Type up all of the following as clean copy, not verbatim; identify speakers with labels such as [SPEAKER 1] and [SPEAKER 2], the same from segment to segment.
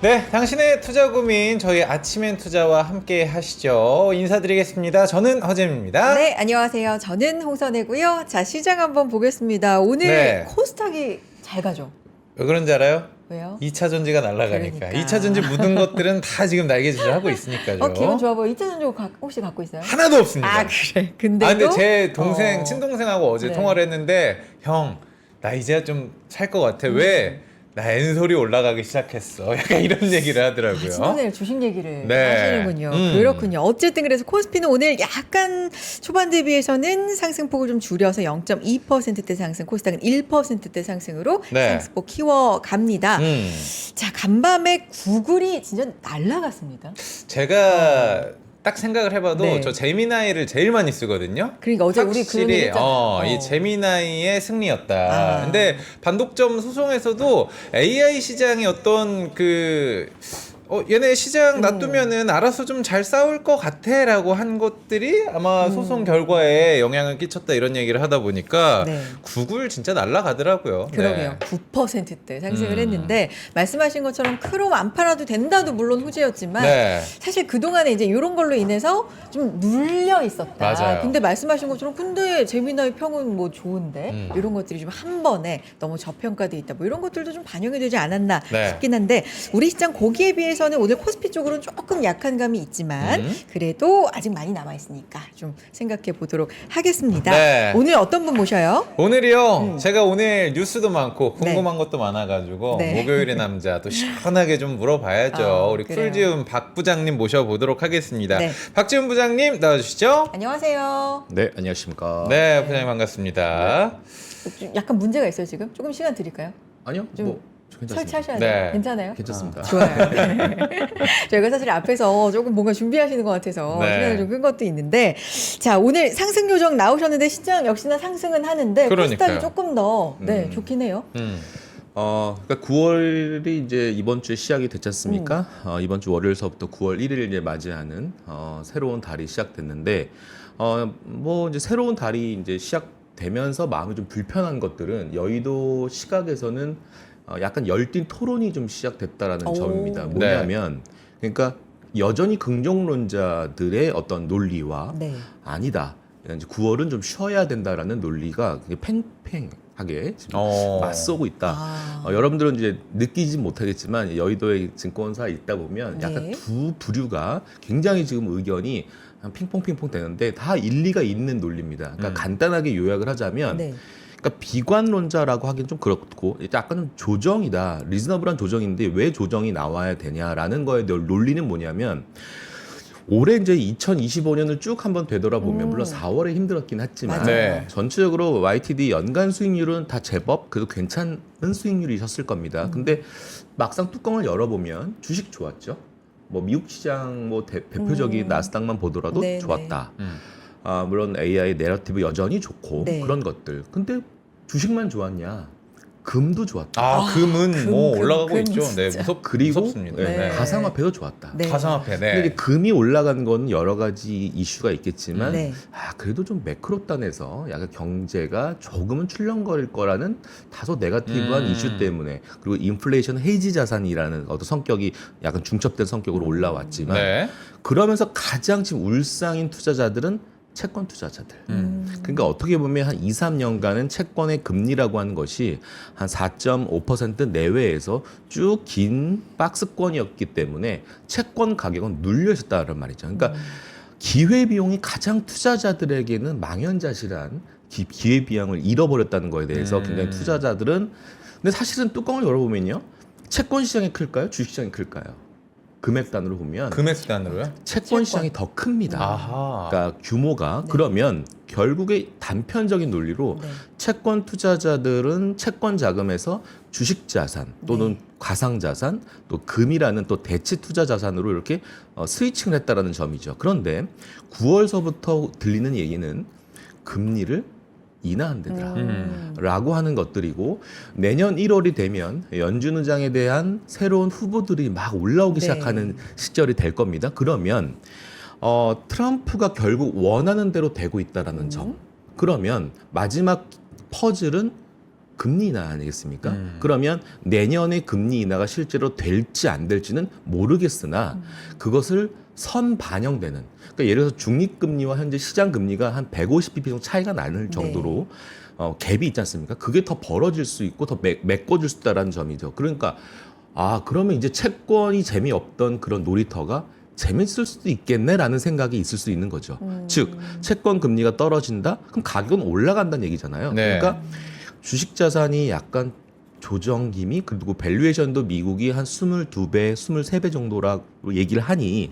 [SPEAKER 1] 네, 당신의 투자 고민 저희 아침엔 투자와 함께 하시죠. 인사드리겠습니다. 저는 허재입니다.
[SPEAKER 2] 네, 안녕하세요. 저는 홍선혜고요. 자, 시장 한번 보겠습니다. 오늘
[SPEAKER 1] 네.
[SPEAKER 2] 코스닥이 잘 가죠?
[SPEAKER 1] 왜 그런지 알아요?
[SPEAKER 2] 왜요?
[SPEAKER 1] 2차 전지가 날아가니까.
[SPEAKER 2] 그러니까.
[SPEAKER 1] 2차 전지 묻은 것들은 다 지금 날개짓을 하고 있으니까요.
[SPEAKER 2] 기분 좋아 보여. 2차 전지 혹시 갖고 있어요?
[SPEAKER 1] 하나도 없습니다.
[SPEAKER 2] 아, 그래. 근데도
[SPEAKER 1] 근데 제 동생, 친동생하고 어제
[SPEAKER 2] 네.
[SPEAKER 1] 통화를 했는데 형, 나 이제야 좀 살 것 같아. 왜? 나 엔솔이 올라가기 시작했어. 약간 이런 얘기를 하더라고요.
[SPEAKER 2] 친구들 주식 얘기를
[SPEAKER 1] 네.
[SPEAKER 2] 하시는군요. 그렇군요. 어쨌든 그래서 코스피는 오늘 약간 초반 대비해서는 상승폭을 좀 줄여서 0.2%대 상승, 코스닥은 1%대 상승으로
[SPEAKER 1] 네.
[SPEAKER 2] 상승폭 키워갑니다. 자, 간밤에 구글이 진짜 날아갔습니다.
[SPEAKER 1] 제가 딱 생각을 해봐도
[SPEAKER 2] 네.
[SPEAKER 1] 저 제미나이를 제일 많이 쓰거든요.
[SPEAKER 2] 그러니까 어제 우리 그런 얘기 했잖아요.
[SPEAKER 1] 이 제미나이의 승리였다.
[SPEAKER 2] 아.
[SPEAKER 1] 근데 반독점 소송에서도 AI 시장의 어떤 얘네 시장 놔두면은 알아서 좀 잘 싸울 것 같아라고 한 것들이 아마 소송 결과에 영향을 끼쳤다 이런 얘기를 하다 보니까
[SPEAKER 2] 네.
[SPEAKER 1] 구글 진짜 날아가더라고요.
[SPEAKER 2] 그러게요.
[SPEAKER 1] 네.
[SPEAKER 2] 9%대 상승을 했는데 말씀하신 것처럼 크롬 안 팔아도 된다도 물론 호재였지만
[SPEAKER 1] 네.
[SPEAKER 2] 사실 그동안에 이제 이런 걸로 인해서 좀 눌려 있었다.
[SPEAKER 1] 맞아요.
[SPEAKER 2] 근데 말씀하신 것처럼 근데 재미나의 평은 뭐 좋은데 이런 것들이 좀 한 번에 너무 저평가돼 있다. 뭐 이런 것들도 좀 반영이 되지 않았나
[SPEAKER 1] 네.
[SPEAKER 2] 싶긴 한데 우리 시장 거기에 비해서는 오늘 코스피 쪽으로는 조금 약한 감이 있지만 그래도 아직 많이 남아 있으니까 좀 생각해 보도록 하겠습니다.
[SPEAKER 1] 네.
[SPEAKER 2] 오늘 어떤 분 모셔요?
[SPEAKER 1] 오늘이요. 제가 오늘 뉴스도 많고 궁금한
[SPEAKER 2] 네.
[SPEAKER 1] 것도 많아가지고
[SPEAKER 2] 네.
[SPEAKER 1] 목요일의 남자 또 시원하게 좀 물어봐야죠. 우리
[SPEAKER 2] 그래요.
[SPEAKER 1] 쿨지움 박 부장님 모셔보도록 하겠습니다.
[SPEAKER 2] 네.
[SPEAKER 1] 박지훈 부장님 나와주시죠.
[SPEAKER 2] 안녕하세요.
[SPEAKER 3] 네, 안녕하십니까.
[SPEAKER 1] 네, 부장님 반갑습니다.
[SPEAKER 2] 좀 약간 문제가 있어요 지금? 조금 시간 드릴까요?
[SPEAKER 3] 아니요,
[SPEAKER 2] 좀
[SPEAKER 3] 뭐 괜찮습니다.
[SPEAKER 2] 설치하셔야
[SPEAKER 1] 네.
[SPEAKER 2] 돼요. 괜찮아요?
[SPEAKER 3] 괜찮습니다.
[SPEAKER 2] 좋아요. 네. 저희가 사실 앞에서 조금 뭔가 준비하시는 것 같아서
[SPEAKER 1] 네.
[SPEAKER 2] 시간을 좀 끈 것도 있는데 자 오늘 상승 요정 나오셨는데 시장 역시나 상승은 하는데
[SPEAKER 1] 그러니까요.
[SPEAKER 2] 코스닥이 조금 더 좋긴 해요.
[SPEAKER 3] 그러니까 9월이 이제 이번 주에 시작이 됐지 않습니까? 이번 주 월요일서부터 9월 1일 이제 맞이하는 새로운 달이 시작됐는데 뭐 이제 새로운 달이 이제 시작되면서 마음이 좀 불편한 것들은 여의도 시각에서는 약간 열띤 토론이 좀 시작됐다라는
[SPEAKER 2] 오.
[SPEAKER 3] 점입니다. 뭐냐면 그러니까 여전히 긍정론자들의 어떤 논리와
[SPEAKER 2] 네.
[SPEAKER 3] 아니다. 이제 9월은 좀 쉬어야 된다라는 논리가 굉장히 팽팽하게 지금 맞서고 있다.
[SPEAKER 2] 아.
[SPEAKER 3] 여러분들은 이제 느끼지 못하겠지만 여의도의 증권사에 있다 보면 약간
[SPEAKER 2] 네.
[SPEAKER 3] 두 부류가 굉장히 지금 의견이 핑퐁핑퐁 되는데 다 일리가 있는 논리입니다. 그러니까 간단하게 요약을 하자면
[SPEAKER 2] 네.
[SPEAKER 3] 그러니까 비관론자라고 하기는 좀 그렇고 약간 좀 조정이다. 리즈너블한 조정인데 왜 조정이 나와야 되냐라는 거에 대한 논리는 뭐냐면 올해 이제 2025년을 쭉 한번 되돌아보면 물론 4월에 힘들었긴 했지만
[SPEAKER 1] 네.
[SPEAKER 3] 전체적으로 YTD 연간 수익률은 다 제법 그래도 괜찮은 수익률이셨을 겁니다. 근데 막상 뚜껑을 열어보면 주식 좋았죠. 뭐 미국 시장 뭐 대표적인 나스닥만 보더라도
[SPEAKER 2] 네,
[SPEAKER 3] 좋았다. 물론 AI 내러티브 여전히 좋고
[SPEAKER 2] 네.
[SPEAKER 3] 그런 것들. 근데 주식만 좋았냐? 금도 좋았다.
[SPEAKER 1] 금은
[SPEAKER 2] 금,
[SPEAKER 1] 뭐
[SPEAKER 2] 금,
[SPEAKER 1] 올라가고
[SPEAKER 2] 금
[SPEAKER 1] 있죠. 네,
[SPEAKER 2] 진짜.
[SPEAKER 3] 그리고
[SPEAKER 1] 무섭습니다.
[SPEAKER 3] 네,
[SPEAKER 1] 네.
[SPEAKER 3] 가상화폐도 좋았다.
[SPEAKER 2] 네.
[SPEAKER 1] 가상화폐.
[SPEAKER 3] 근데
[SPEAKER 1] 네.
[SPEAKER 3] 이제 금이 올라간 건 여러 가지 이슈가 있겠지만
[SPEAKER 2] 네.
[SPEAKER 3] 그래도 좀 매크로단에서 약간 경제가 조금은 출렁거릴 거라는 다소 네거티브한 이슈 때문에 그리고 인플레이션 헤이지 자산이라는 어떤 성격이 약간 중첩된 성격으로 올라왔지만
[SPEAKER 1] 네.
[SPEAKER 3] 그러면서 가장 지금 울상인 투자자들은 채권 투자자들. 그러니까 어떻게 보면 한 2, 3년간은 채권의 금리라고 하는 것이 한 4.5% 내외에서 쭉 긴 박스권이었기 때문에 채권 가격은 눌려 있었다는 말이죠. 그러니까 기회비용이 가장 투자자들에게는 망연자실한 기회비용을 잃어버렸다는 거에 대해서 굉장히 투자자들은 근데 사실은 뚜껑을 열어보면요. 채권 시장이 클까요? 주식 시장이 클까요? 금액단으로 보면
[SPEAKER 1] 금액단으로요?
[SPEAKER 3] 채권 시장이 더 큽니다.
[SPEAKER 1] 아하.
[SPEAKER 3] 그러니까 규모가 그러면 결국에 단편적인 논리로
[SPEAKER 2] 네.
[SPEAKER 3] 채권 투자자들은 채권 자금에서 주식 자산 또는 가상 자산 또 금이라는 또 대체 투자 자산으로 이렇게 스위칭을 했다라는 점이죠. 그런데 9월서부터 들리는 얘기는 금리를 인하한대더라. 라고 하는 것들이고 내년 1월이 되면 연준 의장에 대한 새로운 후보들이 막 올라오기
[SPEAKER 2] 네.
[SPEAKER 3] 시작하는 시절이 될 겁니다. 그러면 트럼프가 결국 원하는 대로 되고 있다라는 점. 그러면 마지막 퍼즐은 금리 인하 아니겠습니까? 그러면 내년에 금리 인하가 실제로 될지 안 될지는 모르겠으나 그것을 선반영되는, 그러니까 예를 들어서 중립금리와 현재 시장금리가 한 150bp 정도 차이가 나는 정도로 갭이 있지 않습니까? 그게 더 벌어질 수 있고 더 메꿔질 수 있다는 점이죠. 그러니까 그러면 이제 채권이 재미없던 그런 놀이터가 재밌을 수도 있겠네라는 생각이 있을 수 있는 거죠. 즉 채권 금리가 떨어진다? 그럼 가격은 올라간다는 얘기잖아요.
[SPEAKER 1] 네.
[SPEAKER 3] 그러니까 주식 자산이 약간 조정김이, 그리고 밸류에이션도 미국이 한 22배, 23배 정도라고 얘기를 하니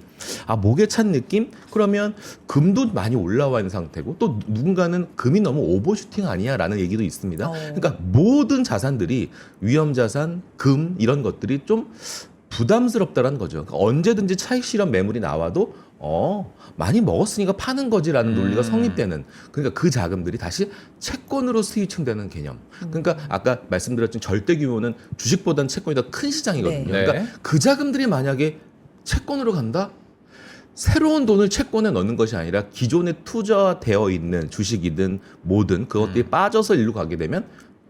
[SPEAKER 3] 목에 찬 느낌? 그러면 금도 많이 올라와 있는 상태고, 또 누군가는 금이 너무 오버슈팅 아니야? 라는 얘기도 있습니다. 그러니까 모든 자산들이, 위험 자산, 금 이런 것들이 좀 부담스럽다라는 거죠. 그러니까 언제든지 차익 실현 매물이 나와도 많이 먹었으니까 파는 거지라는 논리가 성립되는, 그러니까 그 자금들이 다시 채권으로 스위칭되는 개념. 그러니까 아까 말씀드렸던 절대 규모는 주식보다는 채권이 더 큰 시장이거든요.
[SPEAKER 2] 네.
[SPEAKER 3] 그러니까 그 자금들이 만약에 채권으로 간다? 새로운 돈을 채권에 넣는 것이 아니라 기존에 투자되어 있는 주식이든 뭐든 그것들이 빠져서 일로 가게 되면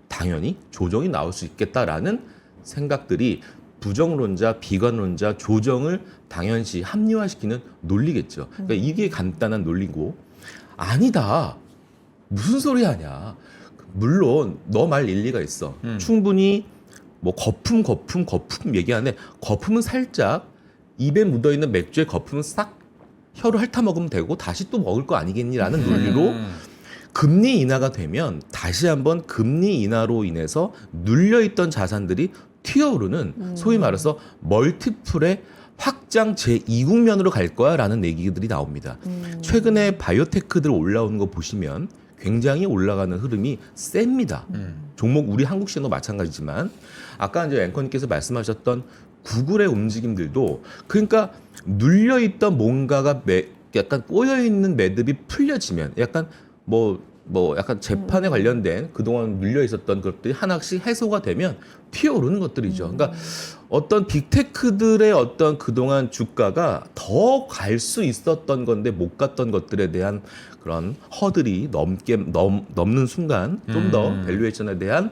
[SPEAKER 3] 당연히 조정이 나올 수 있겠다라는 생각들이 부정론자, 비관론자, 조정을 당연시 합리화시키는 논리겠죠. 그러니까 이게 간단한 논리고, 아니다. 무슨 소리 하냐. 물론 너 말 일리가 있어. 충분히 뭐 거품 얘기하는데, 거품은 살짝 입에 묻어있는 맥주의 거품은 싹 혀로 핥아 먹으면 되고 다시 또 먹을 거 아니겠니라는 논리로 금리 인하가 되면 다시 한번 금리 인하로 인해서 눌려있던 자산들이 튀어오르는, 소위 말해서 멀티플의 확장 제2국면으로 갈 거야라는 얘기들이 나옵니다. 최근에 바이오테크들 올라오는 거 보시면 굉장히 올라가는 흐름이 셉니다. 종목 우리 한국 시장도 마찬가지지만, 아까 이제 앵커님께서 말씀하셨던 구글의 움직임들도, 그러니까 눌려있던 뭔가가 약간 꼬여있는 매듭이 풀려지면, 약간 약간 재판에 관련된 그동안 눌려 있었던 것들이 하나씩 해소가 되면 튀어오르는 것들이죠. 그러니까 어떤 빅테크들의 어떤 그동안 주가가 더 갈 수 있었던 건데 못 갔던 것들에 대한 그런 허들이 넘는 순간 좀 더 밸류에이션에 대한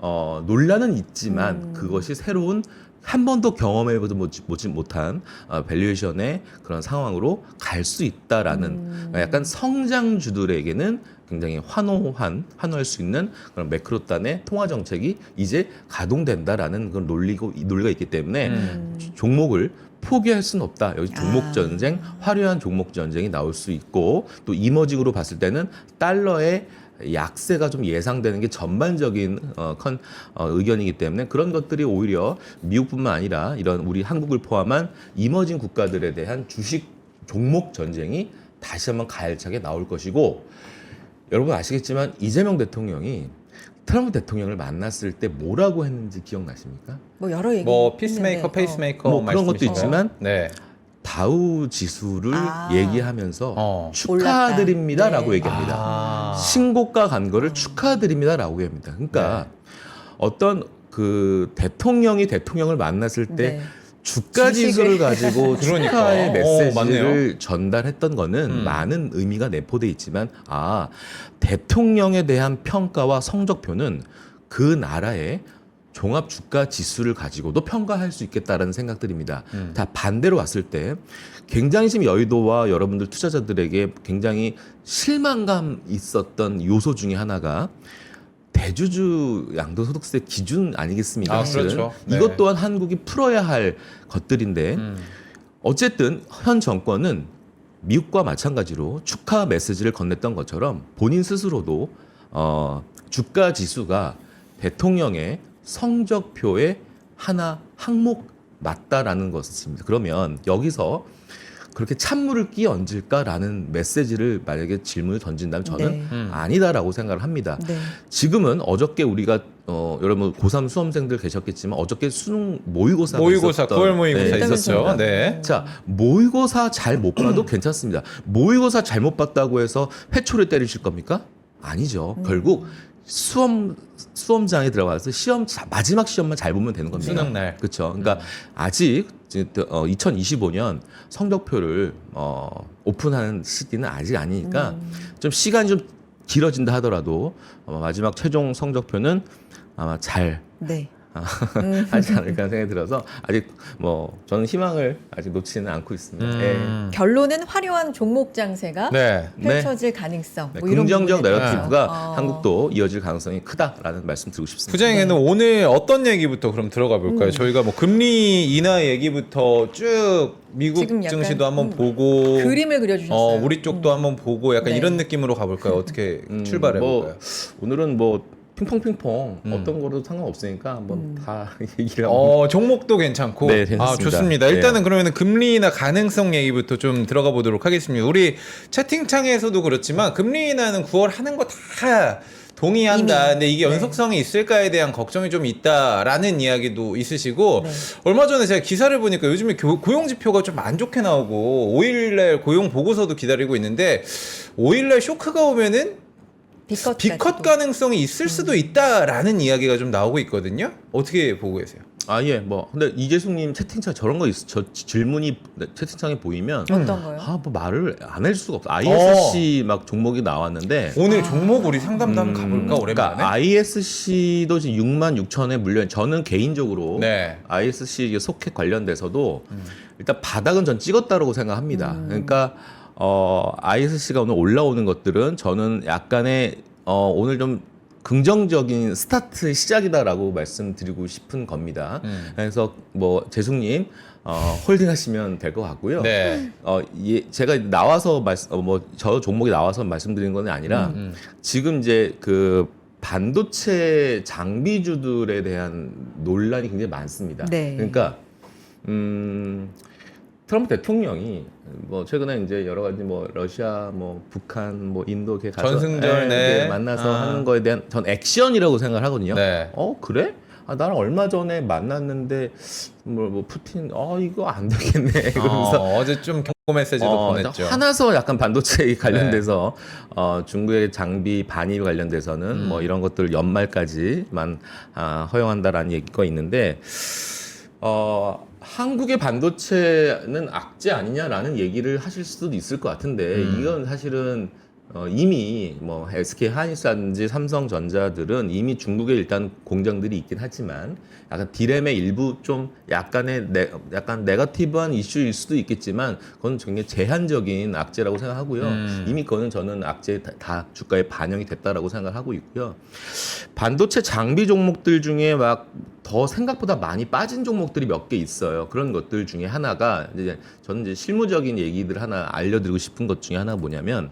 [SPEAKER 3] 논란은 있지만 그것이 새로운 한 번도 경험해보지 못한 밸류에이션의 그런 상황으로 갈 수 있다라는, 약간 성장주들에게는 굉장히 환호할 수 있는 그런 매크로단의 통화 정책이 이제 가동된다라는 그런 논리가 있기 때문에 종목을 포기할 수는 없다. 여기 종목 전쟁, 화려한 종목 전쟁이 나올 수 있고, 또 이머징으로 봤을 때는 달러의 약세가 좀 예상되는 게 전반적인 의견이기 때문에, 그런 것들이 오히려 미국뿐만 아니라 이런 우리 한국을 포함한 이머징 국가들에 대한 주식 종목 전쟁이 다시 한번 가열차게 나올 것이고, 여러분 아시겠지만 이재명 대통령이 트럼프 대통령을 만났을 때 뭐라고 했는지 기억나십니까?
[SPEAKER 2] 뭐 여러 얘기.
[SPEAKER 1] 피스메이커,
[SPEAKER 2] 했는데,
[SPEAKER 1] 페이스메이커
[SPEAKER 3] 뭐 그런 것도
[SPEAKER 1] 말씀이신가요?
[SPEAKER 3] 있지만
[SPEAKER 1] 네.
[SPEAKER 3] 다우 지수를 얘기하면서 축하드립니다라고
[SPEAKER 2] 네.
[SPEAKER 3] 얘기합니다. 신고가 간 거를 축하드립니다라고 합니다. 그러니까 어떤 그 대통령이 대통령을 만났을 때 주가 지수를 가지고
[SPEAKER 1] 그러니까.
[SPEAKER 3] 축하의 메시지를
[SPEAKER 1] 맞네요.
[SPEAKER 3] 전달했던 거는 많은 의미가 내포돼 있지만, 대통령에 대한 평가와 성적표는 그 나라의 종합 주가 지수를 가지고도 평가할 수 있겠다라는 생각들입니다. 다 반대로 왔을 때 굉장히 지금 여의도와 여러분들 투자자들에게 굉장히 실망감 있었던 요소 중에 하나가 대주주 양도소득세 기준 아니겠습니까? 사실은.
[SPEAKER 1] 그렇죠. 네.
[SPEAKER 3] 이것 또한 한국이 풀어야 할 것들인데, 어쨌든 현 정권은 미국과 마찬가지로 축하 메시지를 건넸던 것처럼 본인 스스로도 주가 지수가 대통령의 성적표의 하나 항목 맞다라는 것입니다. 그러면 여기서 그렇게 찬물을 끼얹을까라는 메시지를 만약에 질문을 던진다면 저는 아니다라고 생각을 합니다. 지금은 어저께 우리가 여러분 고3 수험생들 계셨겠지만 어저께 수능 모의고사가
[SPEAKER 1] 9월 모의고사 있었죠. 네.
[SPEAKER 3] 자, 모의고사 잘 못 봐도 괜찮습니다. 모의고사 잘못 봤다고 해서 회초리 때리실 겁니까? 아니죠. 결국 수험장에 들어가서 마지막 시험만 잘 보면 되는 겁니다.
[SPEAKER 1] 수능 날.
[SPEAKER 3] 그렇죠. 그러니까 아직 2025년 성적표를 오픈하는 시기는 아직 아니니까 좀 시간이 좀 길어진다 하더라도 마지막 최종 성적표는 아마 잘
[SPEAKER 2] 네.
[SPEAKER 3] 하지 않을까 생각이 들어서 아직 뭐 저는 희망을 아직 놓지는 않고 있습니다. 예.
[SPEAKER 2] 결론은 화려한 종목 장세가
[SPEAKER 1] 네.
[SPEAKER 2] 펼쳐질 가능성.
[SPEAKER 3] 네,
[SPEAKER 2] 뭐 이런
[SPEAKER 3] 긍정적
[SPEAKER 2] 부분에
[SPEAKER 3] 내러티브가
[SPEAKER 2] 대해서.
[SPEAKER 3] 한국도 이어질 가능성이 크다라는 말씀 드리고 싶습니다.
[SPEAKER 1] 부장님은 오늘 어떤 얘기부터 그럼 들어가 볼까요? 저희가 뭐 금리 인하 얘기부터 쭉 미국
[SPEAKER 2] 지금 약간,
[SPEAKER 1] 증시도 한번 보고
[SPEAKER 2] 그림을 그려주셨어요.
[SPEAKER 1] 우리 쪽도 한번 보고 약간
[SPEAKER 2] 네.
[SPEAKER 1] 이런 느낌으로 가볼까요? 어떻게 출발해 볼까요?
[SPEAKER 3] 오늘은 뭐 핑퐁핑퐁 어떤 거로도 상관없으니까 한번 다 얘기를 한번
[SPEAKER 1] 종목도 괜찮고.
[SPEAKER 3] 네, 괜찮습니다.
[SPEAKER 1] 좋습니다.
[SPEAKER 3] 네.
[SPEAKER 1] 일단은 그러면 금리나 가능성 얘기부터 좀 들어가 보도록 하겠습니다. 우리 채팅창에서도 그렇지만 금리 인하는 9월 하는 거 다 동의한다.
[SPEAKER 2] 이미.
[SPEAKER 1] 근데 이게
[SPEAKER 2] 네.
[SPEAKER 1] 연속성이 있을까에 대한 걱정이 좀 있다라는 이야기도 있으시고
[SPEAKER 2] 네.
[SPEAKER 1] 얼마 전에 제가 기사를 보니까 요즘에 고용 지표가 좀 안 좋게 나오고 5일날 고용 보고서도 기다리고 있는데 5일날 쇼크가 오면은 비컷 가능성이 있을 수도 있다라는 이야기가 좀 나오고 있거든요. 어떻게 보고 계세요?
[SPEAKER 3] 예, 뭐 근데 이재숙님 채팅창 저런 거 있어. 저 질문이 채팅창에 보이면
[SPEAKER 2] 어떤 거요?
[SPEAKER 3] 뭐 말을 안 할 수가 없어. ISC 막 종목이 나왔는데.
[SPEAKER 1] 오늘 종목 우리 상담도 한번 가볼까 오랜만에?
[SPEAKER 3] 그러니까 ISC도 지금 66,000에 물려. 저는 개인적으로
[SPEAKER 1] 네.
[SPEAKER 3] ISC 소켓 관련돼서도 일단 바닥은 전 찍었다라고 생각합니다. 그러니까 ISC가 오늘 올라오는 것들은 저는 약간의 오늘 좀 긍정적인 스타트 시작이다라고 말씀드리고 싶은 겁니다. 그래서 뭐 재숙님 홀딩하시면 될 것 같고요.
[SPEAKER 1] 네.
[SPEAKER 3] 제가 나와서 저 종목이 나와서 말씀드리는 건 아니라 지금 이제 그 반도체 장비주들에 대한 논란이 굉장히 많습니다.
[SPEAKER 2] 네.
[SPEAKER 3] 그러니까 트럼프 대통령이 뭐 최근에 이제 여러 가지 뭐 러시아, 뭐 북한, 뭐 인도 이렇게 가서
[SPEAKER 1] 전승절
[SPEAKER 3] 이렇게 만나서 하는 거에 대한 전 액션이라고 생각을 하거든요.
[SPEAKER 1] 네.
[SPEAKER 3] 그래? 나랑 얼마 전에 만났는데 뭐 푸틴 이거 안 되겠네. 그러면서
[SPEAKER 1] 어제 좀 경고 메시지도 보냈죠.
[SPEAKER 3] 화나서 약간 반도체 관련돼서 중국의 장비 반입 관련돼서는 뭐 이런 것들 연말까지만 허용한다라는 얘기가 있는데 한국의 반도체는 악재 아니냐라는 얘기를 하실 수도 있을 것 같은데 이건 사실은 이미 뭐 SK 하이닉스라든지 삼성전자들은 이미 중국에 일단 공장들이 있긴 하지만 약간 디램의 일부 좀 약간 네거티브한 이슈일 수도 있겠지만 그건 굉장히 제한적인 악재라고 생각하고요. 이미 그거는 저는 악재 다 주가에 반영이 됐다라고 생각을 하고 있고요. 반도체 장비 종목들 중에 막 더 생각보다 많이 빠진 종목들이 몇 개 있어요. 그런 것들 중에 하나가 이제 저는 이제 실무적인 얘기들 하나 알려드리고 싶은 것 중에 하나가 뭐냐면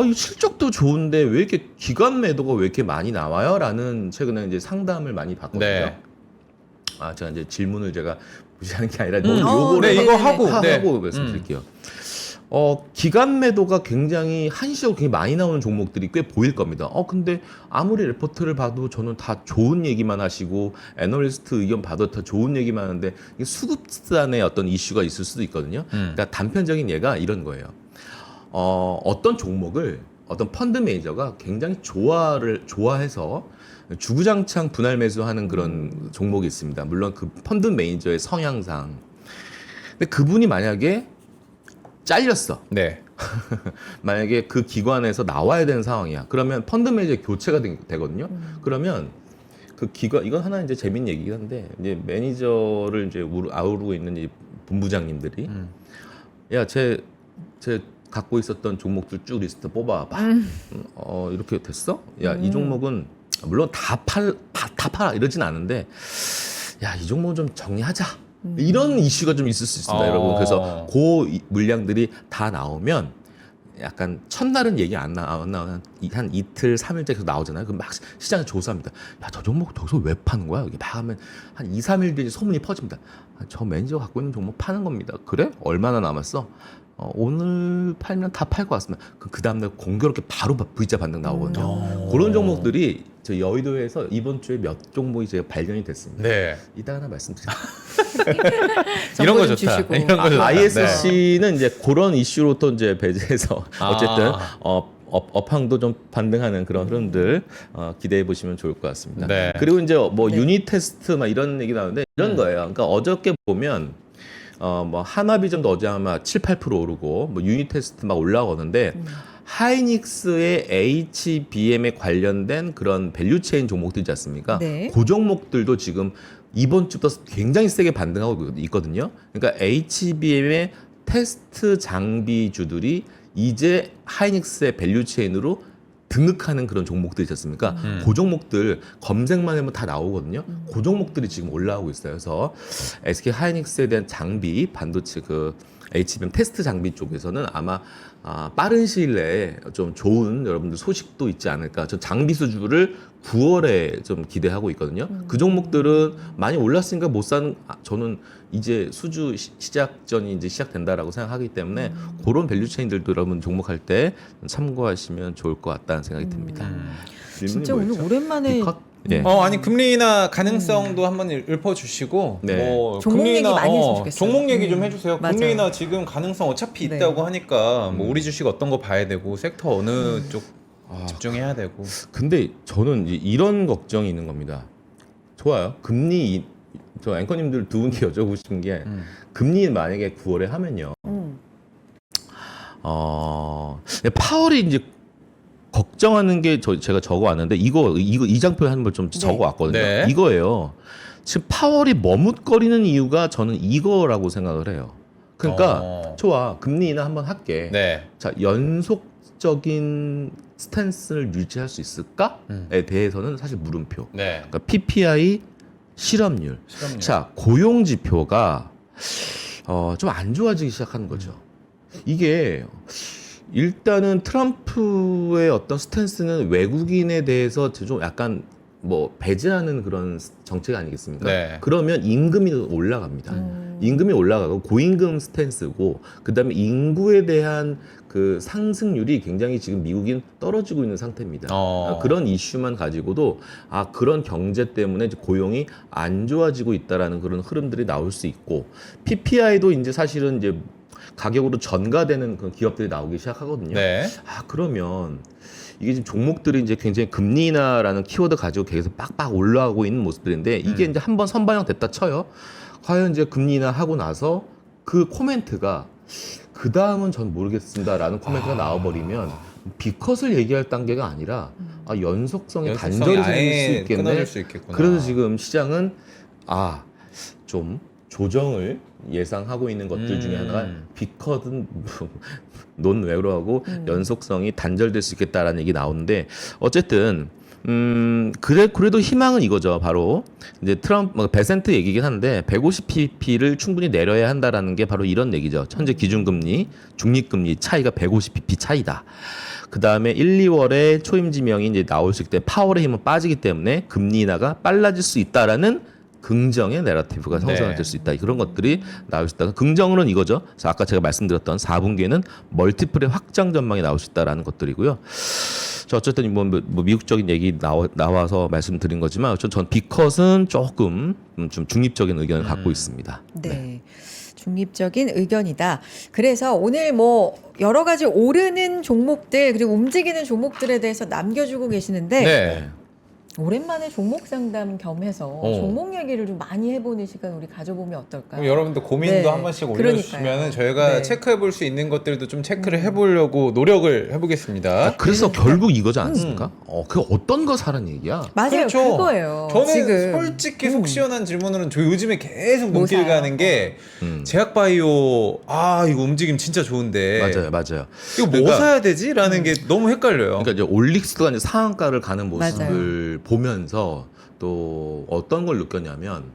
[SPEAKER 3] 이 실적도 좋은데 왜 이렇게 기관 매도가 왜 이렇게 많이 나와요? 라는 최근에 이제 상담을 많이 받거든요.
[SPEAKER 1] 네.
[SPEAKER 3] 제가 이제 질문을 제가 무시하는 게 아니라 요거를
[SPEAKER 1] 네, 이거 하고
[SPEAKER 3] 하고 말씀드릴게요. 기관 매도가 굉장히 한시적으로 굉장히 많이 나오는 종목들이 꽤 보일 겁니다. 근데 아무리 레포트를 봐도 저는 다 좋은 얘기만 하시고 애널리스트 의견 봐도 다 좋은 얘기만 하는데 이게 수급단의 어떤 이슈가 있을 수도 있거든요. 그러니까 단편적인 예가 이런 거예요. 어떤 종목을 어떤 펀드 매니저가 굉장히 좋아해서 주구장창 분할 매수하는 그런 종목이 있습니다. 물론 그 펀드 매니저의 성향상. 근데 그분이 만약에 잘렸어.
[SPEAKER 1] 네.
[SPEAKER 3] 만약에 그 기관에서 나와야 되는 상황이야. 그러면 펀드 매니저 교체가 되거든요. 그러면 그 기관, 이건 하나 이제 재밌는 얘기긴 한데, 이제 매니저를 이제 아우르고 있는 이 본부장님들이, 야, 쟤 갖고 있었던 종목들 쭉 리스트 뽑아봐. 이렇게 됐어? 야, 이 종목은, 물론 다 팔아. 이러진 않은데, 야, 이 종목은 좀 정리하자. 이런 이슈가 좀 있을 수 있습니다, 여러분. 그래서 그 물량들이 다 나오면 약간 첫날은 얘기 안 나오면 한 이틀, 3일째 계속 나오잖아요. 그럼 막 시장에 조사합니다. 야, 저 종목 저기서 왜 파는 거야? 여기 막 하면 한 2, 3일 뒤에 소문이 퍼집니다. 저 매니저가 갖고 있는 종목 파는 겁니다. 그래? 얼마나 남았어? 오늘 팔면 다 팔 것 같습니다. 그 다음날 공교롭게 바로 V자 반등 나오거든요. 그런 종목들이 저 여의도에서 이번 주에 몇 종목이 제가 발견이 됐습니다.
[SPEAKER 1] 네.
[SPEAKER 3] 이따 하나 말씀드릴게요.
[SPEAKER 1] 이런 거
[SPEAKER 2] 좀
[SPEAKER 1] 좋다.
[SPEAKER 2] 주시고.
[SPEAKER 1] 이런 거 좋다.
[SPEAKER 3] ISC는 이제 그런 이슈로 또 이제 배제해서 어쨌든 업황도 좀 반등하는 그런 흐름들 기대해 보시면 좋을 것 같습니다.
[SPEAKER 1] 네.
[SPEAKER 3] 그리고 이제 뭐 유닛 테스트 막 이런 얘기 나오는데 이런 거예요. 그러니까 어저께 보면 뭐 하나비전도 어제 아마 7, 8% 오르고 뭐 유닛 테스트 막 올라오는데 하이닉스의 HBM에 관련된 그런 밸류체인 종목들 있지 않습니까?
[SPEAKER 2] 네.
[SPEAKER 3] 그 종목들도 지금 이번 주부터 굉장히 세게 반등하고 있거든요. 그러니까 HBM의 테스트 장비주들이 이제 하이닉스의 밸류체인으로 등극하는 그런 종목들 있지 않습니까? 그 종목들 검색만 하면 다 나오거든요. 그 종목들이 지금 올라오고 있어요. 그래서 SK 하이닉스에 대한 장비, 반도체 그 HBM 테스트 장비 쪽에서는 아마 빠른 시일 내에 좀 좋은 여러분들 소식도 있지 않을까. 저 장비 수주를 9월에 좀 기대하고 있거든요. 그 종목들은 많이 올랐으니까 못 사는, 저는 이제 수주 시작전이 이제 시작된다라고 생각하기 때문에 그런 밸류체인들도 여러분 종목할 때 참고하시면 좋을 것 같다는 생각이 듭니다.
[SPEAKER 2] 진짜
[SPEAKER 3] 질문이
[SPEAKER 2] 오늘
[SPEAKER 3] 뭐였죠?
[SPEAKER 2] 오랜만에
[SPEAKER 3] 컷? 예.
[SPEAKER 1] 아니 금리 인하 가능성도 한번 읊어주시고
[SPEAKER 3] 네.
[SPEAKER 1] 뭐
[SPEAKER 2] 종목
[SPEAKER 1] 금리
[SPEAKER 2] 얘기
[SPEAKER 1] 인하,
[SPEAKER 2] 많이 했으면 좋겠어요.
[SPEAKER 1] 종목 얘기 좀 해주세요.
[SPEAKER 2] 맞아요.
[SPEAKER 1] 금리 인하 지금 가능성 어차피
[SPEAKER 2] 네.
[SPEAKER 1] 있다고 하니까 뭐 우리 주식 어떤 거 봐야 되고 섹터 어느 쪽 집중해야 되고.
[SPEAKER 3] 근데 저는 이제 이런 걱정이 있는 겁니다. 좋아요. 저 앵커님들 두 분께 여쭤보고 싶은 게 금리 만약에 9월에 하면요. 파월이 이제 걱정하는 게 제가 적어왔는데 이 장표 하는 걸 좀
[SPEAKER 2] 네.
[SPEAKER 3] 적어왔거든요.
[SPEAKER 1] 네.
[SPEAKER 3] 이거예요. 지금 파월이 머뭇거리는 이유가 저는 이거라고 생각을 해요. 그러니까 좋아 금리 인하 한번 할게.
[SPEAKER 1] 네.
[SPEAKER 3] 자 연속적인 스탠스를 유지할 수 있을까에 대해서는 사실 물음표.
[SPEAKER 1] 네.
[SPEAKER 3] 그러니까 PPI 실업률.
[SPEAKER 1] 실업률.
[SPEAKER 3] 자 고용 지표가 좀 안 좋아지기 시작하는 거죠. 이게 일단은 트럼프의 어떤 스탠스는 외국인에 대해서 좀 약간 뭐 배제하는 그런 정책 아니겠습니까?
[SPEAKER 1] 네.
[SPEAKER 3] 그러면 임금이 올라갑니다. 임금이 올라가고 고임금 스탠스고 그다음에 인구에 대한 그 상승률이 굉장히 지금 미국인 떨어지고 있는 상태입니다. 그런 이슈만 가지고도 그런 경제 때문에 고용이 안 좋아지고 있다라는 그런 흐름들이 나올 수 있고 PPI도 이제 사실은 이제 가격으로 전가되는 그런 기업들이 나오기 시작하거든요.
[SPEAKER 1] 네.
[SPEAKER 3] 그러면 이게 지금 종목들이 이제 굉장히 금리 인하라는 키워드 가지고 계속 빡빡 올라가고 있는 모습들인데 이게 이제 한번 선반영 됐다 쳐요. 과연 이제 금리 인하 하고 나서 그 코멘트가 그 다음은 전 모르겠습니다라는 코멘트가 나와버리면 B컷을 얘기할 단계가 아니라 연속성이 단절이 생길 수
[SPEAKER 1] 끊어질 수 있겠구나.
[SPEAKER 3] 그래서 지금 시장은 좀 조정을 예상하고 있는 것들 중에 하나가 B컷은 논외로하고 연속성이 단절될 수 있겠다라는 얘기 나오는데 어쨌든 그래도 희망은 이거죠. 바로 이제 베센트 얘기긴 한데 150pp를 충분히 내려야 한다라는 게 바로 이런 얘기죠. 현재 기준금리, 중립금리 차이가 150pp 차이다. 그 다음에 1, 2월에 초임지명이 이제 나올 수 있기 때문에 파월의 힘은 빠지기 때문에 금리 인하가 빨라질 수 있다라는 긍정의 내러티브가 형성될 수 있다. 그런 것들이 나올 수 있다. 긍정으로는 이거죠. 그래서 아까 제가 말씀드렸던 4분기에는 멀티플의 확장 전망이 나올 수 있다라는 것들이고요. 자, 어쨌든 뭐 미국적인 얘기 나와서 말씀드린 거지만 전 B컷은 조금 좀 중립적인 의견을 갖고 있습니다.
[SPEAKER 2] 네. 중립적인 의견이다. 그래서 오늘 뭐 여러 가지 오르는 종목들 그리고 움직이는 종목들에 대해서 남겨주고 계시는데
[SPEAKER 1] 네.
[SPEAKER 2] 오랜만에 종목 상담 겸해서 종목 얘기를 좀 많이 해보는 시간 우리 가져보면 어떨까요?
[SPEAKER 1] 그럼 여러분들 고민도
[SPEAKER 2] 네.
[SPEAKER 1] 한 번씩
[SPEAKER 2] 그러니까요.
[SPEAKER 1] 올려주시면 저희가
[SPEAKER 2] 네.
[SPEAKER 1] 체크해 볼 수 있는 것들도 좀 체크를 해보려고 노력을 해보겠습니다.
[SPEAKER 3] 그래서 결국 이거지 않습니까? 그 어떤 거 사는 얘기야?
[SPEAKER 2] 맞아요.
[SPEAKER 1] 그렇죠.
[SPEAKER 2] 그거예요.
[SPEAKER 1] 저는
[SPEAKER 2] 지금.
[SPEAKER 1] 솔직히 속 시원한 질문으로는 저 요즘에 계속
[SPEAKER 2] 뭐
[SPEAKER 1] 눈길
[SPEAKER 2] 사요?
[SPEAKER 1] 가는 게 제약바이오 이거 움직임 진짜 좋은데
[SPEAKER 3] 맞아요.
[SPEAKER 1] 이거 뭐
[SPEAKER 3] 그러니까-
[SPEAKER 1] 사야 되지? 라는 게 너무 헷갈려요.
[SPEAKER 3] 그러니까 이제 올릭스가 이제 상한가를 가는 모습을
[SPEAKER 2] 맞아요.
[SPEAKER 3] 보면서 또 어떤 걸 느꼈냐면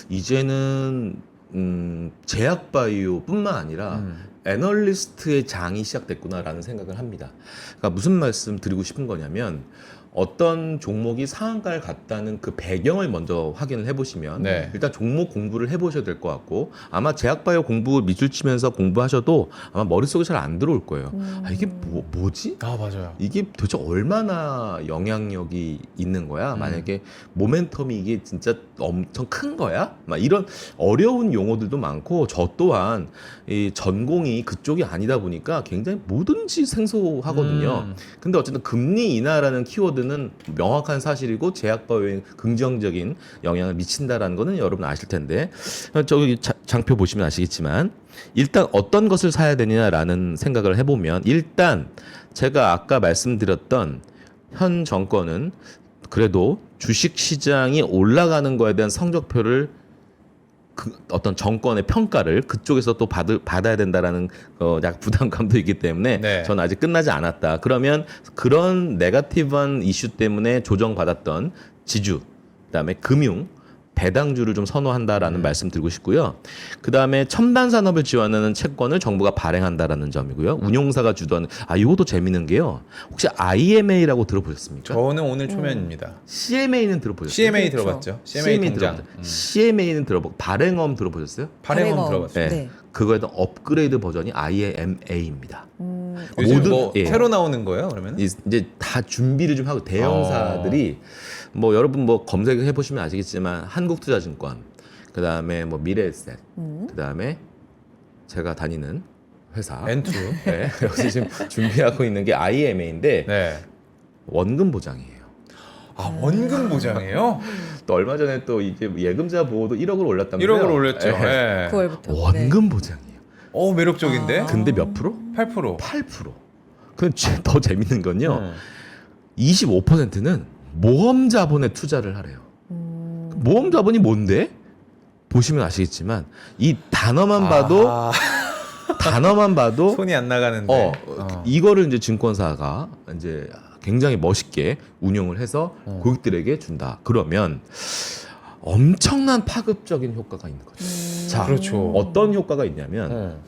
[SPEAKER 3] 이제는 제약바이오뿐만 아니라 애널리스트의 장이 시작됐구나라는 생각을 합니다. 그러니까 무슨 말씀 드리고 싶은 거냐면 어떤 종목이 상한가를 갔다는 그 배경을 먼저 확인을 해보시면
[SPEAKER 1] 네.
[SPEAKER 3] 일단 종목 공부를 해보셔야 될 것 같고 아마 제약바이오 공부 밑줄 치면서 공부하셔도 아마 머릿속에 잘 안 들어올 거예요. 이게 뭐지?
[SPEAKER 1] 맞아요.
[SPEAKER 3] 이게 도대체 얼마나 영향력이 있는 거야? 만약에 모멘텀이 이게 진짜 엄청 큰 거야? 막 이런 어려운 용어들도 많고 저 또한 이 전공이 그쪽이 아니다 보니까 굉장히 뭐든지 생소하거든요. 근데 어쨌든 금리 인하라는 키워드는 투자자들은 명확한 사실이고 제약바이오에 긍정적인 영향을 미친다라는 거는 여러분 아실 텐데 저기 장표 보시면 아시겠지만 일단 어떤 것을 사야 되느냐라는 생각을 해보면 일단 제가 아까 말씀드렸던 현 정권은 그래도 주식시장이 올라가는 거에 대한 성적표를 어떤 정권의 평가를 그쪽에서 또 받아야 된다라는 약 부담감도 있기 때문에
[SPEAKER 1] 네.
[SPEAKER 3] 저는 아직 끝나지 않았다. 그러면 그런 네거티브한 이슈 때문에 조정받았던 지주, 그다음에 금융, 배당주를 좀 선호한다라는 말씀 드리고 싶고요. 그다음에 첨단 산업을 지원하는 채권을 정부가 발행한다라는 점이고요. 운용사가 주도하는 이것도 재밌는 게요. 혹시 IMA라고 들어보셨습니까?
[SPEAKER 1] 저는 오늘 초면입니다.
[SPEAKER 3] CMA는 들어보셨어요?
[SPEAKER 1] CMA
[SPEAKER 2] 그렇죠.
[SPEAKER 1] 들어봤죠. CMA 통장.
[SPEAKER 3] CMA는 들어보고 발행엄 들어보셨어요?
[SPEAKER 1] 발행원 들어봤죠.
[SPEAKER 3] 네. 그거에 대한 업그레이드 버전이 IMA입니다.
[SPEAKER 1] 요즘
[SPEAKER 3] 모든-
[SPEAKER 1] 뭐
[SPEAKER 3] 예.
[SPEAKER 1] 새로 나오는 거예요, 그러면?
[SPEAKER 3] 이제 다 준비를 좀 하고 대형사들이 뭐 여러분 뭐 검색해 보시면 아시겠지만 한국투자증권, 그다음에 뭐 미래에셋, 그다음에 제가 다니는 회사
[SPEAKER 1] N2.
[SPEAKER 3] 네, 여기서 지금 준비하고 있는 게 IMA인데
[SPEAKER 1] 네.
[SPEAKER 3] 원금 보장이에요.
[SPEAKER 1] 원금 보장이에요?
[SPEAKER 3] 또 얼마 전에 또 이제 예금자 보호도 1억을 올랐다면서요?
[SPEAKER 1] 1억을 올렸죠.
[SPEAKER 3] 네.
[SPEAKER 1] 네.
[SPEAKER 2] 9월부터.
[SPEAKER 3] 원금 보장이에요.
[SPEAKER 1] 매력적인데?
[SPEAKER 3] 근데 몇 프로?
[SPEAKER 1] 8%.
[SPEAKER 3] 8%. 근데 더 재밌는 건요.
[SPEAKER 1] 음.
[SPEAKER 3] 25%는 모험 자본에 투자를 하래요. 모험 자본이 뭔데? 보시면 아시겠지만 이 단어만 봐도 단어만 봐도
[SPEAKER 1] 손이 안 나가는데.
[SPEAKER 3] 이거를 이제 증권사가 이제 굉장히 멋있게 운용을 해서 고객들에게 준다. 그러면 엄청난 파급적인 효과가 있는 거죠. 자,
[SPEAKER 1] 그렇죠.
[SPEAKER 3] 어떤 효과가 있냐면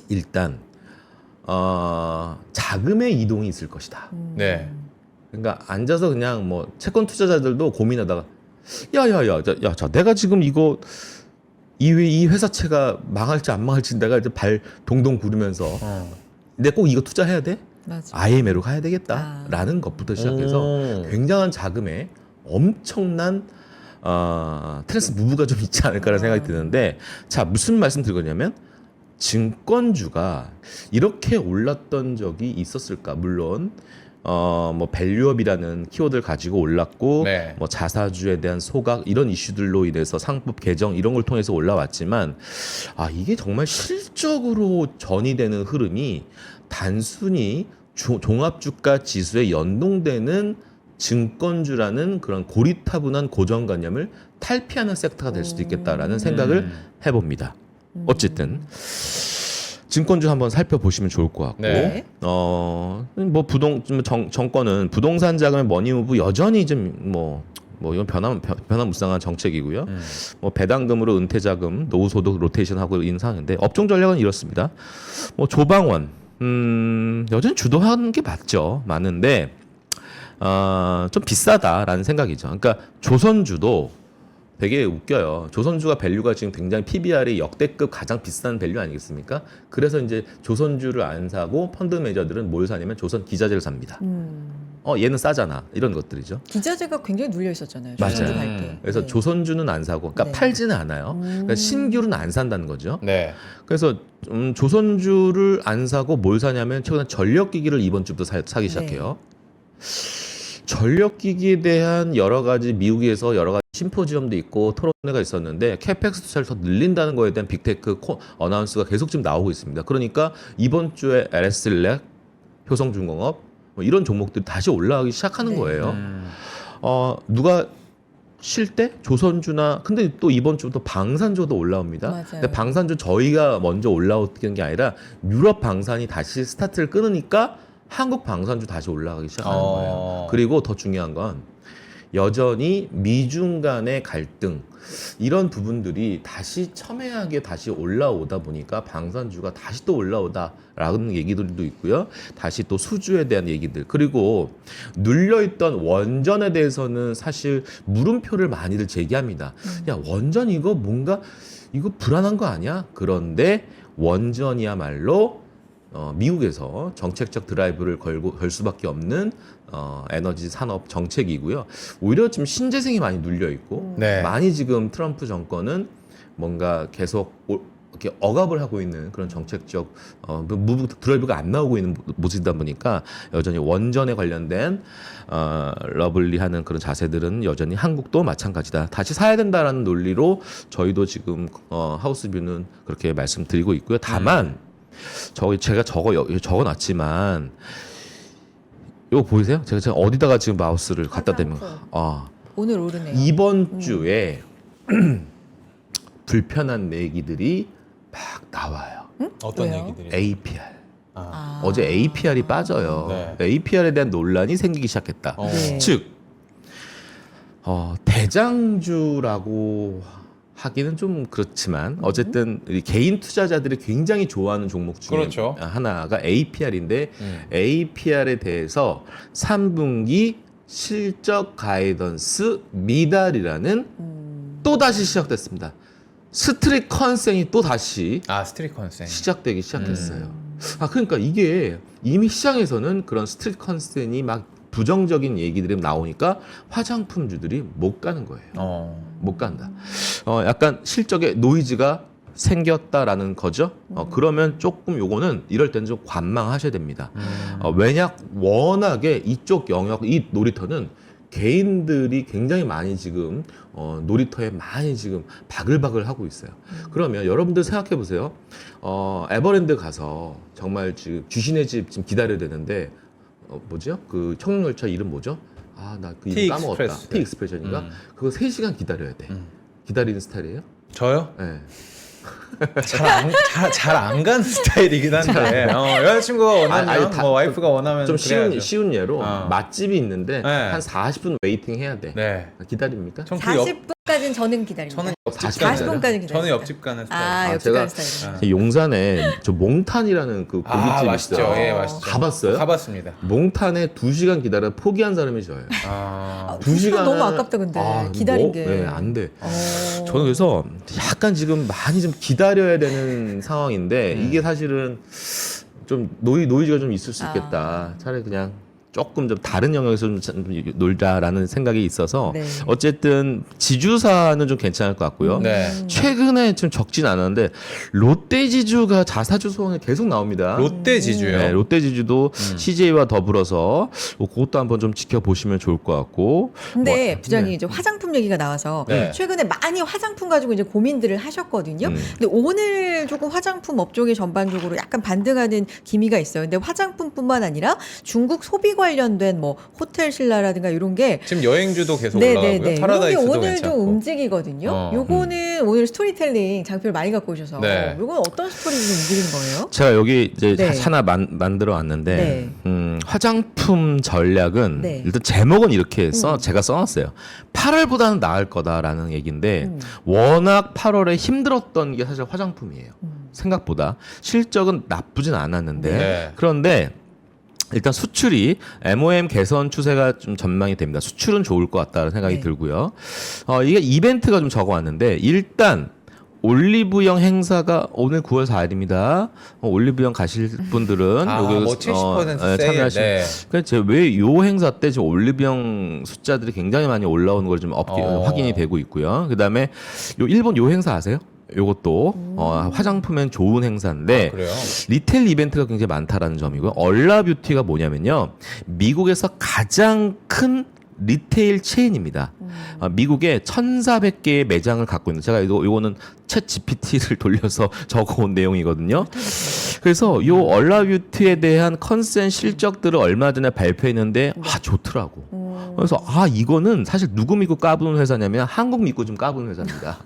[SPEAKER 3] 일단 자금의 이동이 있을 것이다.
[SPEAKER 1] 네.
[SPEAKER 3] 그러니까 앉아서 그냥 뭐 채권 투자자들도 고민하다가 자 내가 지금 이거 이 회사채가 망할지 안 망할지 내가 이제 발 동동 구르면서 내가 꼭 이거 투자해야 돼?
[SPEAKER 2] 맞아.
[SPEAKER 3] IMA로 가야 되겠다라는 것부터 시작해서 굉장한 자금에 엄청난 트랜스 무브가 좀 있지 않을까라는 생각이 드는데 자 무슨 말씀 드리냐면 증권주가 이렇게 올랐던 적이 있었을까? 물론 뭐 밸류업이라는 키워드를 가지고 올랐고
[SPEAKER 1] 네.
[SPEAKER 3] 뭐 자사주에 대한 소각 이런 이슈들로 인해서 상법 개정 이런 걸 통해서 올라왔지만 이게 정말 실적으로 전이되는 흐름이 단순히 종합주가 지수에 연동되는 증권주라는 그런 고리타분한 고정관념을 탈피하는 섹터가 될 수도 있겠다라는 생각을 해봅니다. 어쨌든 증권주 한번 살펴보시면 좋을 것 같고,
[SPEAKER 1] 네.
[SPEAKER 3] 뭐 정권은 부동산 자금의 머니무브 여전히 좀 이건 변화무쌍한 정책이고요. 뭐 배당금으로 은퇴자금, 노후소득 로테이션하고 있는 상황인데 업종 전략은 이렇습니다. 뭐 조방원, 여전히 주도하는 게 맞는데 좀 비싸다라는 생각이죠. 그러니까 조선주도 되게 웃겨요. 조선주가 밸류가 지금 굉장히 PBR이 역대급 가장 비싼 밸류 아니겠습니까? 그래서 이제 조선주를 안 사고 펀드 매니저들은 뭘 사냐면 조선 기자재를 삽니다. 얘는 싸잖아. 이런 것들이죠.
[SPEAKER 2] 기자재가 굉장히 눌려 있었잖아요.
[SPEAKER 3] 맞아요.
[SPEAKER 2] 조선주 갈 때.
[SPEAKER 3] 그래서
[SPEAKER 2] 네.
[SPEAKER 3] 조선주는 안 사고, 그러니까
[SPEAKER 2] 네.
[SPEAKER 3] 팔지는 않아요. 그러니까 신규는 안 산다는 거죠.
[SPEAKER 1] 네.
[SPEAKER 3] 그래서 조선주를 안 사고 뭘 사냐면 최근에 전력기기를 이번 주부터 사기 시작해요. 전력기기에 대한 여러 가지 미국에서 여러 가지 심포지엄도 있고 토론회가 있었는데 캐펙스 투자를 더 늘린다는 거에 대한 빅테크 어나운스가 계속 지금 나오고 있습니다. 그러니까 이번 주에 LS일렉, 효성중공업 뭐 이런 종목들이 다시 올라가기 시작하는 거예요. 누가 쉴 때 조선주나 근데 또 이번 주부터 방산주도 올라옵니다.
[SPEAKER 2] 맞아요.
[SPEAKER 3] 근데 방산주 저희가 먼저 올라오는 게 아니라 유럽 방산이 다시 스타트를 끊으니까 한국 방산주 다시 올라가기 시작하는 거예요. 그리고 더 중요한 건 여전히 미중 간의 갈등 이런 부분들이 다시 첨예하게 다시 올라오다 보니까 방산주가 다시 또 올라오다라는 얘기들도 있고요. 다시 또 수주에 대한 얘기들 그리고 눌려있던 원전에 대해서는 사실 물음표를 많이들 제기합니다. 야 원전 이거 뭔가 이거 불안한 거 아니야? 그런데 원전이야말로 미국에서 정책적 드라이브를 걸 수밖에 없는 에너지 산업 정책이고요. 오히려 지금 신재생이 많이 눌려 있고
[SPEAKER 1] 네.
[SPEAKER 3] 많이 지금 트럼프 정권은 뭔가 계속 이렇게 억압을 하고 있는 그런 정책적 드라이브가 안 나오고 있는 모습이다 보니까 여전히 원전에 관련된 러블리하는 그런 자세들은 여전히 한국도 마찬가지다. 다시 사야 된다라는 논리로 저희도 지금 하우스뷰는 그렇게 말씀드리고 있고요. 다만 제가 적어놨지만 이거 보이세요? 제가 어디다가 지금 마우스를 갖다 대면
[SPEAKER 2] 오늘 오르네요.
[SPEAKER 3] 이번 주에 불편한 얘기들이 막 나와요.
[SPEAKER 1] 어떤
[SPEAKER 2] 왜요?
[SPEAKER 1] 얘기들이?
[SPEAKER 3] APR.
[SPEAKER 2] 아.
[SPEAKER 3] 어제 APR이 빠져요.
[SPEAKER 1] 네.
[SPEAKER 3] APR에 대한 논란이 생기기 시작했다.
[SPEAKER 2] 네.
[SPEAKER 3] 즉 대장주라고 하기는 좀 그렇지만 어쨌든 이 개인 투자자들이 굉장히 좋아하는 종목 중에
[SPEAKER 1] 그렇죠.
[SPEAKER 3] 하나가 APR인데 APR에 대해서 3분기 실적 가이던스 미달이라는 또다시 시작됐습니다. 스트릿 컨센이 또 다시
[SPEAKER 1] 스트릿 컨센.
[SPEAKER 3] 시작되기 시작했어요. 그러니까 이게 이미 시장에서는 그런 스트릿 컨센이 막 부정적인 얘기들이 나오니까 화장품주들이 못 가는 거예요. 못 간다. 약간 실적에 노이즈가 생겼다라는 거죠. 그러면 조금 요거는 이럴 때는 좀 관망하셔야 됩니다. 왜냐 워낙에 이쪽 영역 이 놀이터는 개인들이 굉장히 많이 지금 놀이터에 많이 지금 바글바글 하고 있어요. 그러면 여러분들 생각해 보세요. 에버랜드 가서 정말 지금 귀신의 집 지금 기다려야 되는데 뭐죠? 그 청룡열차 이름 뭐죠? 나 그 이름 까먹었다.
[SPEAKER 1] 익스프레스.
[SPEAKER 3] T 익스프레션인가? 그거 3시간 기다려야 돼. 기다리는 스타일이에요?
[SPEAKER 1] 저요?
[SPEAKER 3] 네.
[SPEAKER 1] 잘 안 가는 스타일이긴 한데 여자친구가 원하면 뭐 와이프가 원하면
[SPEAKER 3] 좀
[SPEAKER 1] 그래야죠.
[SPEAKER 3] 쉬운 예로 맛집이 있는데
[SPEAKER 1] 네.
[SPEAKER 3] 한 40분 웨이팅 해야 돼.
[SPEAKER 1] 네.
[SPEAKER 3] 기다립니까?
[SPEAKER 1] 전 그 옆,
[SPEAKER 2] 40분까지는 저는 기다립니다.
[SPEAKER 1] 저는 옆집
[SPEAKER 3] 40
[SPEAKER 1] 가는
[SPEAKER 2] 40분까지
[SPEAKER 1] 스타일.
[SPEAKER 2] 기다립니다.
[SPEAKER 1] 저는 옆집 가는 스타일.
[SPEAKER 2] 옆집
[SPEAKER 3] 제가-
[SPEAKER 2] 가는 스타일.
[SPEAKER 3] 용산에 저 몽탄이라는 그 고깃집이
[SPEAKER 1] 맛있죠.
[SPEAKER 3] 있어요.
[SPEAKER 1] 예, 맛있죠.
[SPEAKER 3] 가봤어요?
[SPEAKER 1] 가봤습니다.
[SPEAKER 3] 몽탄에 2시간 기다려 포기한 사람이 저예요.
[SPEAKER 2] 두 시간 너무 아깝다 근데 기다린 게.
[SPEAKER 3] 네, 안 돼.
[SPEAKER 2] 어.
[SPEAKER 3] 저는 그래서 약간 지금 많이 좀 기다려야 되는 상황인데 이게 사실은 좀 노이즈가 좀 있을 수 있겠다. 차라리 그냥 조금 좀 다른 영역에서 좀 놀자라는 생각이 있어서
[SPEAKER 2] 네.
[SPEAKER 3] 어쨌든 지주사는 좀 괜찮을 것 같고요.
[SPEAKER 1] 네.
[SPEAKER 3] 최근에 좀 적진 않았는데 롯데지주가 자사주 소원에 계속 나옵니다.
[SPEAKER 1] 롯데 지주요.
[SPEAKER 3] 네, 롯데지주도 CJ와 더불어서 그것도 한번 좀 지켜보시면 좋을 것 같고.
[SPEAKER 2] 근데 부장님
[SPEAKER 3] 네.
[SPEAKER 2] 이제 화장품 얘기가 나와서
[SPEAKER 1] 네.
[SPEAKER 2] 최근에 많이 화장품 가지고 이제 고민들을 하셨거든요. 근데 오늘 조금 화장품 업종이 전반적으로 약간 반등하는 기미가 있어요. 근데 화장품뿐만 아니라 중국 소비 관련된 뭐 호텔 신라라든가 이런 게
[SPEAKER 1] 지금 여행주도 계속
[SPEAKER 2] 네네네.
[SPEAKER 1] 올라가고요.
[SPEAKER 2] 이런 게
[SPEAKER 1] 파라다이스도
[SPEAKER 2] 오늘
[SPEAKER 1] 괜찮고.
[SPEAKER 2] 좀 움직이거든요. 요거는 오늘 스토리텔링 장표를 많이 갖고 오셔서
[SPEAKER 1] 네.
[SPEAKER 2] 요건 어떤 스토리로 좀 움직이는 거예요?
[SPEAKER 3] 제가 여기 이제
[SPEAKER 2] 네.
[SPEAKER 3] 하나 만들어 왔는데 화장품 전략은
[SPEAKER 2] 네.
[SPEAKER 3] 일단 제목은 이렇게 제가 써놨어요. 8월보다는 나을 거다라는 얘기인데 워낙 8월에 힘들었던 게 사실 화장품이에요. 생각보다 실적은 나쁘진 않았는데
[SPEAKER 1] 네.
[SPEAKER 3] 그런데 일단 수출이 MOM 개선 추세가 좀 전망이 됩니다. 수출은 좋을 것 같다는 생각이
[SPEAKER 2] 네.
[SPEAKER 3] 들고요. 이게 이벤트가 좀 적어왔는데 일단 올리브영 행사가 오늘 9월 4일입니다. 올리브영 가실 분들은 여기
[SPEAKER 1] 뭐 70% 세일.
[SPEAKER 3] 참여하시면.
[SPEAKER 1] 네.
[SPEAKER 3] 그래서 왜요 행사 때 지금 올리브영 숫자들이 굉장히 많이 올라오는 걸 좀 확인이 되고 있고요. 그다음에 요 일본 요 행사 아세요? 요것도 화장품엔 좋은 행사인데
[SPEAKER 1] 그래요?
[SPEAKER 3] 리테일 이벤트가 굉장히 많다라는 점이고요. 얼라뷰티가 뭐냐면요. 미국에서 가장 큰 리테일 체인입니다. 미국에 1,400개의 매장을 갖고 있는 제가 요거는 챗 GPT를 돌려서 적어온 내용이거든요. 그래서 요 얼라뷰티에 대한 컨센 실적들을 얼마 전에 발표했는데 좋더라고. 그래서 이거는 사실 누구 믿고 까부는 회사냐면 한국 믿고 좀 까부는 회사입니다.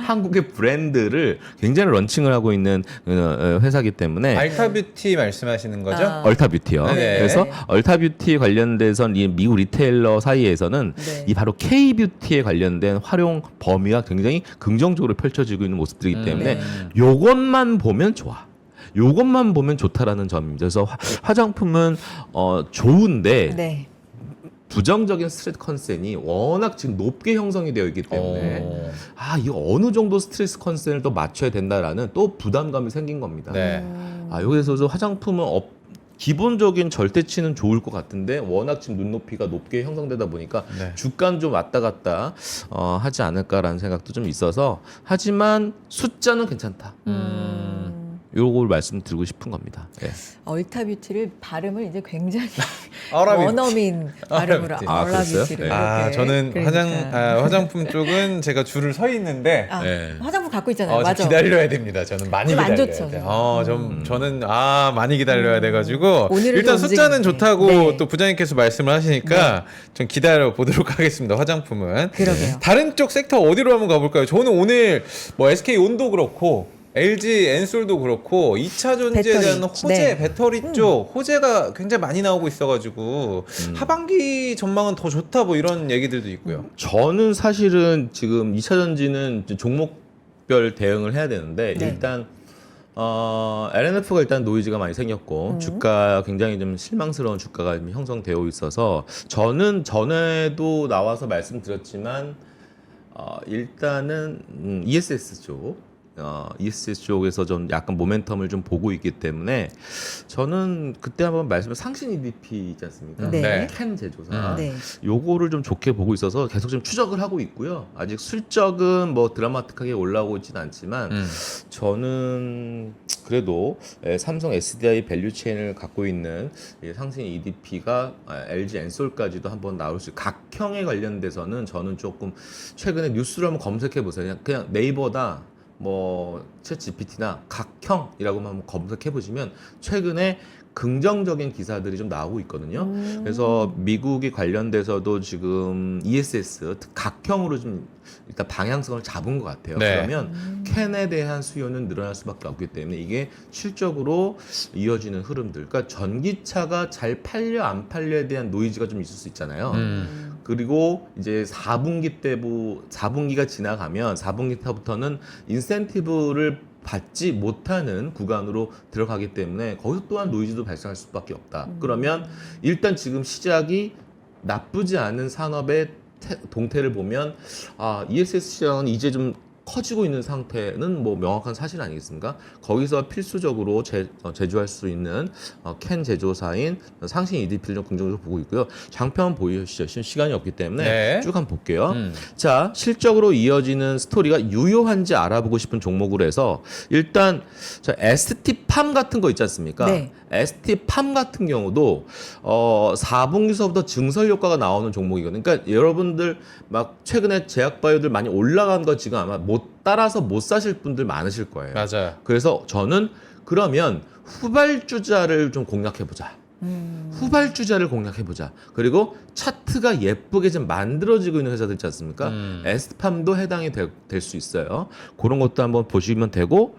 [SPEAKER 3] 한국의 브랜드를 굉장히 런칭을 하고 있는 회사이기 때문에
[SPEAKER 1] 알타뷰티 말씀하시는 거죠?
[SPEAKER 3] 얼타뷰티요.
[SPEAKER 1] 네.
[SPEAKER 3] 그래서 얼타뷰티 관련돼서 이 미국 리테일러 사이에서는
[SPEAKER 2] 네.
[SPEAKER 3] 이 바로 K뷰티에 관련된 활용 범위가 굉장히 긍정적으로 펼쳐지고 있는 모습들이기 때문에
[SPEAKER 2] 네.
[SPEAKER 3] 요것만 보면 좋아. 요것만 보면 좋다라는 점입니다. 그래서 화장품은 좋은데
[SPEAKER 2] 네.
[SPEAKER 3] 부정적인 스트레스 컨센이 워낙 지금 높게 형성이 되어 있기 때문에 이거 어느 정도 스트레스 컨센을 또 맞춰야 된다라는 또 부담감이 생긴 겁니다.
[SPEAKER 1] 네.
[SPEAKER 3] 여기서 화장품은 기본적인 절대치는 좋을 것 같은데 워낙 지금 눈높이가 높게 형성되다 보니까
[SPEAKER 1] 네.
[SPEAKER 3] 주가는 좀 왔다 갔다 하지 않을까라는 생각도 좀 있어서 하지만 숫자는 괜찮다. 요걸 말씀드리고 싶은 겁니다. 예.
[SPEAKER 2] 얼타뷰티를 발음을 이제 굉장히
[SPEAKER 1] 어라뷰티.
[SPEAKER 2] 원어민 발음으로
[SPEAKER 1] 어라뷰티.
[SPEAKER 2] 얼라뷰티를
[SPEAKER 1] 저는
[SPEAKER 2] 그러니까.
[SPEAKER 1] 화장품 쪽은 제가 줄을 서 있는데
[SPEAKER 3] 네.
[SPEAKER 2] 화장품 갖고 있잖아요.
[SPEAKER 1] 좀
[SPEAKER 2] 맞아.
[SPEAKER 1] 기다려야 됩니다. 저는 많이
[SPEAKER 2] 좀안
[SPEAKER 1] 기다려야
[SPEAKER 2] 좋죠.
[SPEAKER 1] 돼요. 저는 많이 기다려야 돼가지고
[SPEAKER 2] 오늘은
[SPEAKER 1] 일단
[SPEAKER 2] 좀
[SPEAKER 1] 숫자는
[SPEAKER 2] 움직이는데.
[SPEAKER 1] 좋다고
[SPEAKER 2] 네.
[SPEAKER 1] 또 부장님께서 말씀을 하시니까 좀 기다려 보도록 하겠습니다. 화장품은.
[SPEAKER 2] 그러게요.
[SPEAKER 1] 다른 쪽 섹터 어디로 한번 가볼까요? 저는 오늘 뭐 SK 온도 그렇고 LG 엔솔도 그렇고 2차 전지에
[SPEAKER 2] 배터리.
[SPEAKER 1] 대한 호재,
[SPEAKER 2] 네.
[SPEAKER 1] 배터리 쪽 호재가 굉장히 많이 나오고 있어가지고 하반기 전망은 더 좋다 뭐 이런 얘기들도 있고요.
[SPEAKER 3] 저는 사실은 지금 2차 전지는 종목별 대응을 해야 되는데
[SPEAKER 2] 네.
[SPEAKER 3] 일단 LNF가 일단 노이즈가 많이 생겼고 주가 굉장히 좀 실망스러운 주가가 좀 형성되어 있어서 저는 전에도 나와서 말씀드렸지만 일단은 ESS 쪽 ESS 쪽에서 좀 약간 모멘텀을 좀 보고 있기 때문에 저는 그때 한번 말씀을 상신 EDP 있지 않습니까?
[SPEAKER 2] 네.
[SPEAKER 3] 캔 제조사.
[SPEAKER 2] 네.
[SPEAKER 3] 요거를 좀 좋게 보고 있어서 계속 좀 추적을 하고 있고요. 아직 실적은 뭐 드라마틱하게 올라오고 있지는 않지만 저는 그래도 삼성 SDI 밸류체인을 갖고 있는 상신 EDP가 LG 엔솔까지도 한번 나올 수 있고 각형에 관련돼서는 저는 조금 최근에 뉴스를 한번 검색해 보세요. 그냥 네이버다 뭐 챗GPT나 각형이라고만 한번 검색해 보시면 최근에 긍정적인 기사들이 좀 나오고 있거든요. 그래서 미국이 관련돼서도 지금 ESS 각형으로 좀 일단 방향성을 잡은 것 같아요.
[SPEAKER 1] 네.
[SPEAKER 3] 그러면 캔에 대한 수요는 늘어날 수밖에 없기 때문에 이게 실적으로 이어지는 흐름들. 그러니까 전기차가 잘 팔려 안 팔려에 대한 노이즈가 좀 있을 수 있잖아요. 그리고 이제 4분기가 지나가면 4분기 때부터는 인센티브를 받지 못하는 구간으로 들어가기 때문에 거기서 또한 노이즈도 발생할 수밖에 없다. 그러면 일단 지금 시작이 나쁘지 않은 산업의 동태를 보면 ESS 시장은 이제 좀 커지고 있는 상태는 뭐 명확한 사실 아니겠습니까? 거기서 필수적으로 제조할 수 있는 캔 제조사인 상신 EDP를 좀 긍정적으로 보고 있고요. 장편 보이시죠? 지금 시간이 없기 때문에
[SPEAKER 1] 네.
[SPEAKER 3] 쭉 한번 볼게요. 자, 실적으로 이어지는 스토리가 유효한지 알아보고 싶은 종목으로 해서 일단 ST팜 같은 거 있지 않습니까?
[SPEAKER 2] 네.
[SPEAKER 3] ST팜 같은 경우도 4분기서부터 증설 효과가 나오는 종목이거든요. 그러니까 여러분들 막 최근에 제약바이오들 많이 올라간 거 지금 아마 못 따라서 못 사실 분들 많으실 거예요.
[SPEAKER 1] 맞아요.
[SPEAKER 3] 그래서 저는 그러면 후발주자를 좀 공략해보자. 후발주자를 공략해보자. 그리고 차트가 예쁘게 좀 만들어지고 있는 회사들 있지 않습니까? 에스팜도 해당이 될 수 있어요. 그런 것도 한번 보시면 되고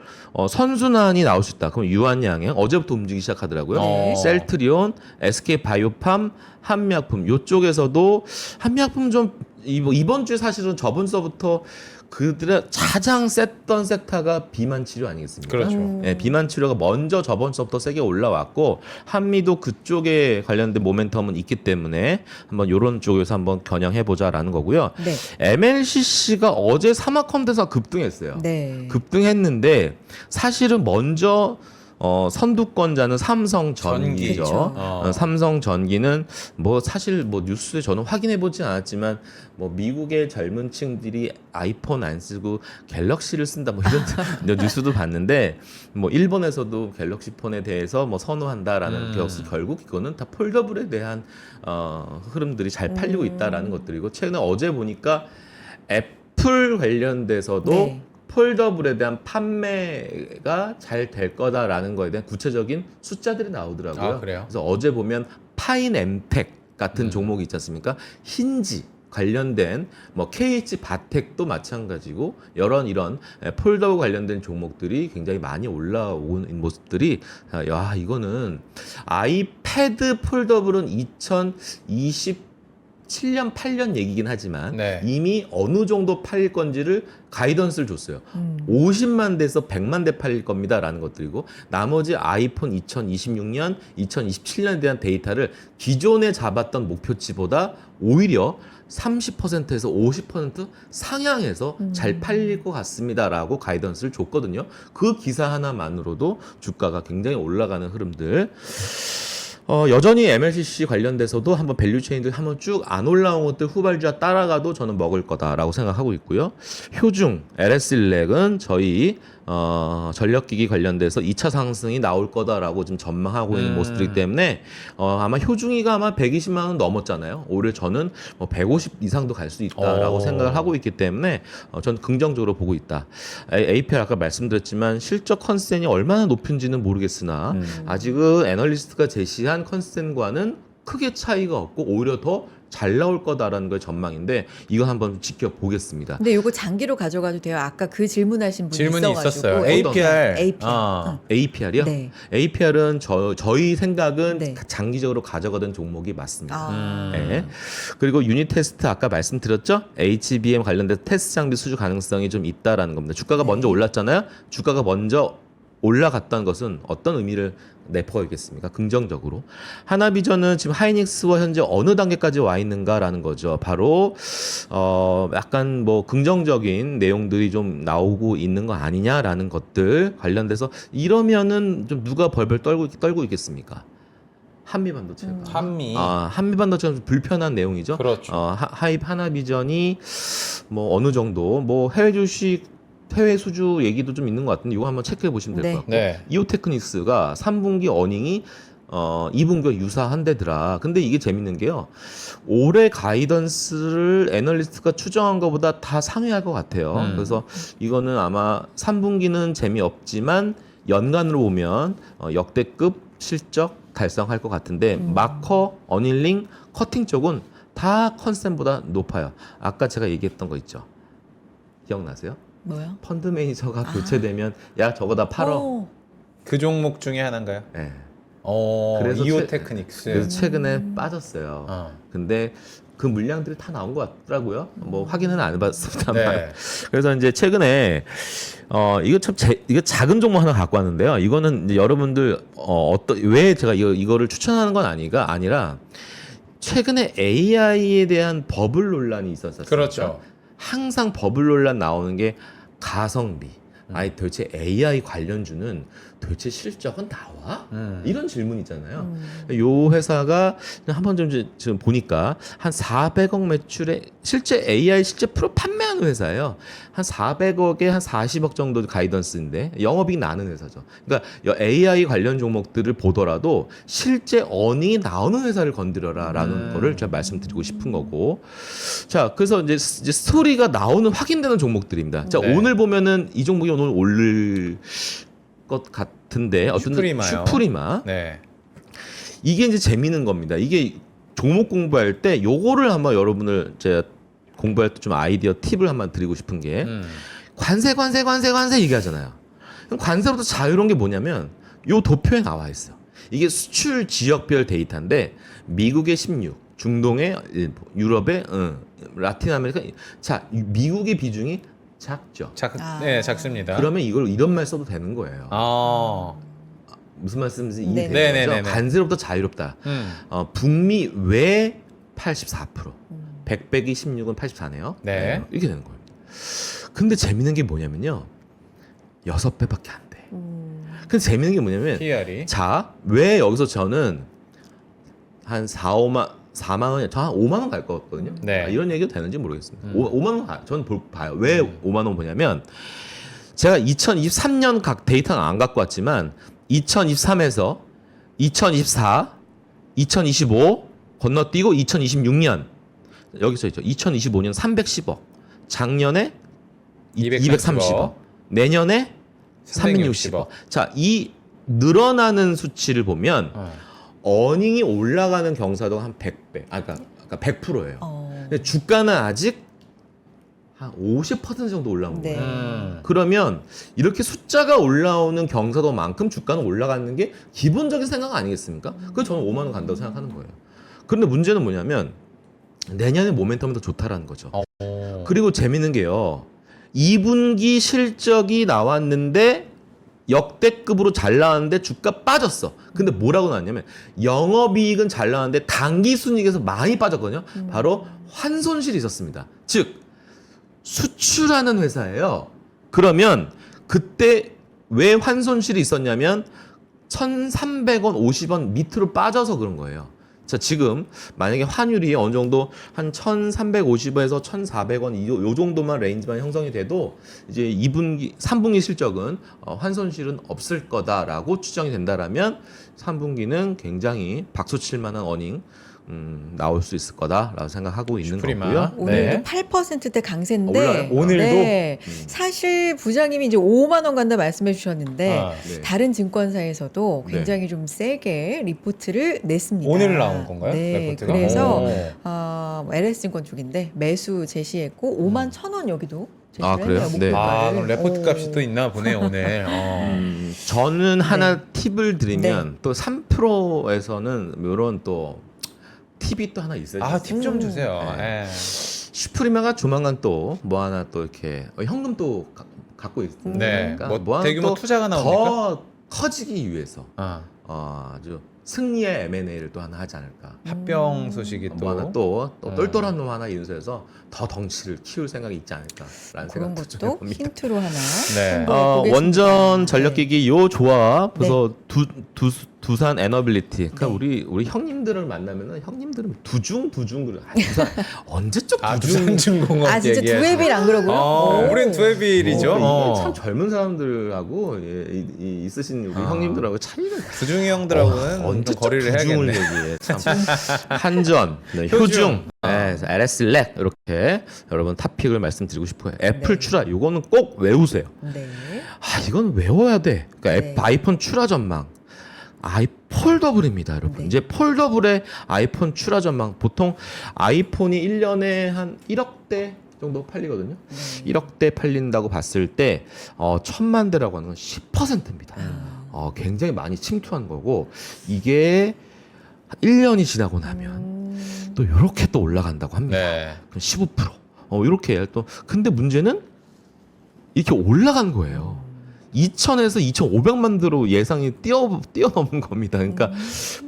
[SPEAKER 3] 선순환이 나올 수 있다. 그럼 유한양행 어제부터 움직이기 시작하더라고요.
[SPEAKER 1] 네.
[SPEAKER 3] 셀트리온, SK바이오팜, 한미약품 이쪽에서도 한미약품 좀 이번 주에 사실은 저번 주부터 그들의 가장 셌던 섹터가 비만 치료 아니겠습니까?
[SPEAKER 1] 그렇죠.
[SPEAKER 3] 예, 비만 치료가 먼저 저번 주부터 세게 올라왔고 한미도 그쪽에 관련된 모멘텀은 있기 때문에 한번 이런 쪽에서 한번 겨냥해 보자라는 거고요.
[SPEAKER 2] 네.
[SPEAKER 3] MLCC가 어제 사마컴대사 급등했어요.
[SPEAKER 2] 네.
[SPEAKER 3] 급등했는데 사실은 먼저 선두권자는 삼성전기죠.
[SPEAKER 2] 그쵸.
[SPEAKER 3] 삼성전기는 뭐 사실 뭐 뉴스에 저는 확인해 보진 않았지만 뭐 미국의 젊은 층들이 아이폰 안 쓰고 갤럭시를 쓴다 뭐 이런 뉴스도 봤는데 뭐 일본에서도 갤럭시 폰에 대해서 뭐 선호한다라는 결국 이거는 다 폴더블에 대한 흐름들이 잘 팔리고 있다라는 것들이고 최근에 어제 보니까 애플 관련돼서도
[SPEAKER 2] 네.
[SPEAKER 3] 폴더블에 대한 판매가 잘 될 거다라는 거에 대한 구체적인 숫자들이 나오더라고요.
[SPEAKER 1] 그래요?
[SPEAKER 3] 그래서 어제 보면 파인엠텍 같은 종목이 있지 않습니까? 힌지 관련된 뭐 KH 바텍도 마찬가지고 이런 폴더블 관련된 종목들이 굉장히 많이 올라오는 모습들이 야 이거는 아이패드 폴더블은 2027년 8년 얘기긴 하지만
[SPEAKER 1] 네.
[SPEAKER 3] 이미 어느 정도 팔릴 건지를 가이던스를 줬어요. 50만 대에서 100만 대 팔릴 겁니다라는 것들이고 나머지 아이폰 2026년, 2027년에 대한 데이터를 기존에 잡았던 목표치보다 오히려 30%에서 50% 상향해서 잘 팔릴 것 같습니다라고 가이던스를 줬거든요. 그 기사 하나만으로도 주가가 굉장히 올라가는 흐름들. 여전히 MLCC 관련돼서도 한번 밸류체인들 한번 쭉 안 올라온 것들 후발주자 따라가도 저는 먹을 거다라고 생각하고 있고요. 효중, LS 일렉은 저희 전력기기 관련돼서 2차 상승이 나올 거다라고 지금 전망하고 있는 모습이기 때문에 아마 효중이가 아마 120만 원 넘었잖아요. 올해 저는 150 이상도 갈 수 있다라고 생각을 하고 있기 때문에 저는 긍정적으로 보고 있다. APR 아까 말씀드렸지만 실적 컨센이 얼마나 높은지는 모르겠으나 아직은 애널리스트가 제시한 컨센과는 크게 차이가 없고 오히려 더 잘 나올 거다라는 걸 전망인데 이거 한번 지켜보겠습니다.
[SPEAKER 2] 근데 이거 장기로 가져가도 돼요. 아까 그 질문하신 분이
[SPEAKER 1] 질문이
[SPEAKER 2] 있어가지고.
[SPEAKER 1] 있었어요. APR.
[SPEAKER 2] APR.
[SPEAKER 3] APR이요?
[SPEAKER 2] 네.
[SPEAKER 3] APR은 저희 생각은
[SPEAKER 2] 네.
[SPEAKER 3] 장기적으로 가져가던 종목이 맞습니다.
[SPEAKER 2] 아.
[SPEAKER 3] 네. 그리고 유닛 테스트 아까 말씀드렸죠? HBM 관련된 테스트 장비 수주 가능성이 좀 있다라는 겁니다. 주가가
[SPEAKER 2] 네.
[SPEAKER 3] 먼저 올랐잖아요. 주가가 먼저 올라갔다는 것은 어떤 의미를 내포가 있겠습니까? 긍정적으로. 하나비전은 지금 하이닉스와 현재 어느 단계까지 와 있는가라는 거죠. 바로 약간 뭐 긍정적인 내용들이 좀 나오고 있는 거 아니냐라는 것들 관련돼서 이러면은 좀 누가 벌벌 떨고 있겠습니까? 한미반도체가. 한미반도체가 좀 불편한 내용이죠.
[SPEAKER 1] 그렇죠.
[SPEAKER 3] 하나비전이 뭐 어느 정도 뭐 해외 주식 해외 수주 얘기도 좀 있는 것 같은데 이거 한번 체크해 보시면 될 것
[SPEAKER 2] 네.
[SPEAKER 3] 같고
[SPEAKER 1] 네.
[SPEAKER 3] 이오테크닉스가 3분기 어닝이 2분기와 유사한데더라. 근데 이게 재밌는 게요. 올해 가이던스를 애널리스트가 추정한 것보다 다 상회할 것 같아요. 그래서 이거는 아마 3분기는 재미없지만 연간으로 보면 역대급 실적 달성할 것 같은데 마커, 어닐링, 커팅 쪽은 다 컨센보다 높아요. 아까 제가 얘기했던 거 있죠. 기억나세요?
[SPEAKER 2] 뭐요?
[SPEAKER 3] 펀드 매니저가 교체되면 야 저거 다 팔어.
[SPEAKER 1] 그 종목 중에 하나인가요?
[SPEAKER 3] 네.
[SPEAKER 1] 그래서
[SPEAKER 3] 그래서
[SPEAKER 1] 이오테크닉스.
[SPEAKER 3] 그래서 최근에 빠졌어요. 근데 그 물량들이 다 나온 것 같더라고요. 뭐 확인은 안 해봤습니다만.
[SPEAKER 1] 네.
[SPEAKER 3] 그래서 이제 최근에 이거 참 이거 작은 종목 하나 갖고 왔는데요. 이거는 이제 여러분들 왜 제가 이거를 추천하는 건 아니라 최근에 AI에 대한 버블 논란이 있었어요.
[SPEAKER 1] 그렇죠.
[SPEAKER 3] 항상 버블 논란 나오는 게 가성비. 아니 도대체 AI 관련주는 도대체 실적은 나와? 이런 질문 있잖아요. 요 회사가 한번 좀 지금 보니까 한 400억 매출에 실제 AI 실제 프로 판매하는 회사예요. 한 400억에 한 40억 정도 가이던스인데 영업이익 나는 회사죠. 그러니까 AI 관련 종목들을 보더라도 실제 어닝이 나오는 회사를 건드려라라는 거를 제가 말씀드리고 싶은 거고. 자, 그래서 이제 스토리가 나오는 확인되는 종목들입니다. 자,
[SPEAKER 1] 네.
[SPEAKER 3] 오늘 보면은 이 종목이 오늘 오를 것 같은데 어떤 슈프리마.
[SPEAKER 1] 네.
[SPEAKER 3] 이게 이제 재미있는 겁니다. 이게 종목 공부할 때 요거를 한번 여러분을 제가 공부할 때 좀 아이디어 팁을 한번 드리고 싶은 게 관세 얘기하잖아요. 그럼 관세로부터 자유로운 게 뭐냐면 요 도표에 나와 있어요. 이게 수출 지역별 데이터인데 미국의 16, 중동의 1, 유럽의 라틴 아메리카. 자, 미국의 비중이 작죠.
[SPEAKER 1] 네, 작습니다.
[SPEAKER 3] 그러면 이걸 이런 말 써도 되는 거예요. 무슨 말씀인지 이해되죠?
[SPEAKER 1] 네네네네.
[SPEAKER 3] 관세로부터 자유롭다. 북미 외 84%, 백백이 16은 84네요.
[SPEAKER 1] 네.
[SPEAKER 3] 이렇게 되는 거예요. 근데 재밌는 게 뭐냐면요, 6배밖에 안 돼. 근데 재밌는 게 뭐냐면,
[SPEAKER 1] PR이.
[SPEAKER 3] 자, 왜 여기서 저는 한 4만 원, 저 한 5만 원 갈 것 같거든요.
[SPEAKER 1] 네.
[SPEAKER 3] 이런 얘기도 되는지 모르겠습니다. 5만 원, 저는 봐요. 왜 5만 원 보냐면, 제가 2023년 각 데이터는 안 갖고 왔지만 2023에서 2024, 2025 건너뛰고 2026년 여기서 있죠. 2025년 310억, 작년에 230억, 내년에 360억. 자, 이 늘어나는 수치를 보면 어닝이 올라가는 경사도가 한 100배, 그러니까 100%예요. 근데 주가는 아직 한 50% 정도 올라온
[SPEAKER 2] 네.
[SPEAKER 3] 거예요. 그러면 이렇게 숫자가 올라오는 경사도만큼 주가는 올라가는 게 기본적인 생각 아니겠습니까? 그래서 저는 5만 원 간다고 생각하는 거예요. 그런데 문제는 뭐냐면 내년에 모멘텀이 더 좋다라는 거죠. 그리고 재밌는 게요. 2분기 실적이 나왔는데 역대급으로 잘 나왔는데 주가 빠졌어. 근데 뭐라고 나왔냐면 영업이익은 잘 나왔는데 당기순이익에서 많이 빠졌거든요. 바로 환손실이 있었습니다. 즉 수출하는 회사예요. 그러면 그때 왜 환손실이 있었냐면 1,300원, 50원 밑으로 빠져서 그런 거예요. 자, 지금 만약에 환율이 어느 정도 한 1,350원에서 1,400원 요 정도만 레인지만 형성이 돼도 이제 2분기, 3분기 실적은 환손실은 없을 거다라고 추정이 된다라면 3분기는 굉장히 박수 칠 만한 어닝 나올 수 있을 거다라고 생각하고 있는
[SPEAKER 1] 슈프리마.
[SPEAKER 3] 거고요.
[SPEAKER 2] 오늘도
[SPEAKER 1] 네.
[SPEAKER 2] 8%대 강세인데
[SPEAKER 3] 올라요?
[SPEAKER 1] 오늘도?
[SPEAKER 2] 네. 사실 부장님이 이제 5만 원 간다 말씀해 주셨는데
[SPEAKER 1] 아,
[SPEAKER 3] 네.
[SPEAKER 2] 다른 증권사에서도 굉장히 좀 세게 리포트를 냈습니다.
[SPEAKER 1] 오늘 나온 건가요?
[SPEAKER 2] 네.
[SPEAKER 1] 레포트가?
[SPEAKER 2] 그래서
[SPEAKER 1] 오.
[SPEAKER 2] LS증권 쪽인데 매수 제시했고 5만 1,000원 여기도 제시를
[SPEAKER 3] 아, 그래요?
[SPEAKER 2] 했네요.
[SPEAKER 3] 네.
[SPEAKER 1] 아,
[SPEAKER 2] 목표가를.
[SPEAKER 1] 그럼 레포트
[SPEAKER 2] 오.
[SPEAKER 1] 값이 또 있나 보네요, 오늘.
[SPEAKER 3] 저는 하나
[SPEAKER 2] 네.
[SPEAKER 3] 팁을 드리면 또 3프로에서는 이런 또 팁이 또 하나 있어요.
[SPEAKER 1] 아, 팁 좀 주세요.
[SPEAKER 3] 네.
[SPEAKER 1] 예.
[SPEAKER 3] 슈프리마가 조만간 또 뭐 하나 또 이렇게 현금 또 갖고 있으니까
[SPEAKER 1] 네. 뭐
[SPEAKER 3] 하나
[SPEAKER 1] 대규모
[SPEAKER 3] 또
[SPEAKER 1] 투자가 나옵니까?
[SPEAKER 3] 더 커지기 위해서
[SPEAKER 1] 아,
[SPEAKER 3] 아주 승리의 M&A를 또 하나 하지 않을까.
[SPEAKER 1] 합병 소식이 또.
[SPEAKER 3] 뭐 하나 또 똘똘한 놈 하나 인수해서 더 덩치를 키울 생각이 있지 않을까라는
[SPEAKER 2] 그런
[SPEAKER 3] 생각도 좀
[SPEAKER 2] 것도
[SPEAKER 3] 해봅니다.
[SPEAKER 2] 힌트로 하나
[SPEAKER 1] 네.
[SPEAKER 2] 참고해 보겠습니다.
[SPEAKER 3] 원전
[SPEAKER 2] 네.
[SPEAKER 3] 전력기기 요 조합 그래서 두산 에너빌리티 그러니까
[SPEAKER 2] 네.
[SPEAKER 3] 우리 형님들을 만나면은 형님들은 두중 그래. 두산 언제적
[SPEAKER 1] 아,
[SPEAKER 3] 두중
[SPEAKER 1] 두산중공업
[SPEAKER 2] 아 진짜
[SPEAKER 1] 얘기하시네.
[SPEAKER 2] 두회빌 안 그러고요? 오.
[SPEAKER 1] 우린 두회빌이죠.
[SPEAKER 3] 이게 참 젊은 사람들하고 있으신 우리 형님들하고 차이가
[SPEAKER 1] 두중이 형들하고는 좀
[SPEAKER 3] 언제적
[SPEAKER 1] 거리를
[SPEAKER 3] 두중을
[SPEAKER 1] 해야겠네.
[SPEAKER 3] 얘기해. 참 한전, 네, 효중, 네, LS렉 이렇게 여러분 탑픽을 말씀드리고 싶어요. 애플
[SPEAKER 2] 네.
[SPEAKER 3] 출하 이거는 꼭 외우세요.
[SPEAKER 2] 네.
[SPEAKER 3] 아 이건 외워야 돼. 그러니까
[SPEAKER 2] 네.
[SPEAKER 3] 아이폰 출하 전망. 폴더블입니다, 여러분.
[SPEAKER 2] 네.
[SPEAKER 3] 이제 폴더블의 아이폰 출하 전망. 보통 아이폰이 1년에 한 1억대 정도 팔리거든요.
[SPEAKER 2] 네.
[SPEAKER 3] 1억대 팔린다고 봤을 때 1,000만 대라고 하는 건 10%입니다. 굉장히 많이 침투한 거고 이게 1년이 지나고 나면 또 이렇게 또 올라간다고 합니다.
[SPEAKER 1] 네.
[SPEAKER 3] 15%. 이렇게 또 근데 문제는 이렇게 올라간 거예요. 2,000에서 2,500만 대로 예상이 뛰어넘은 겁니다. 그러니까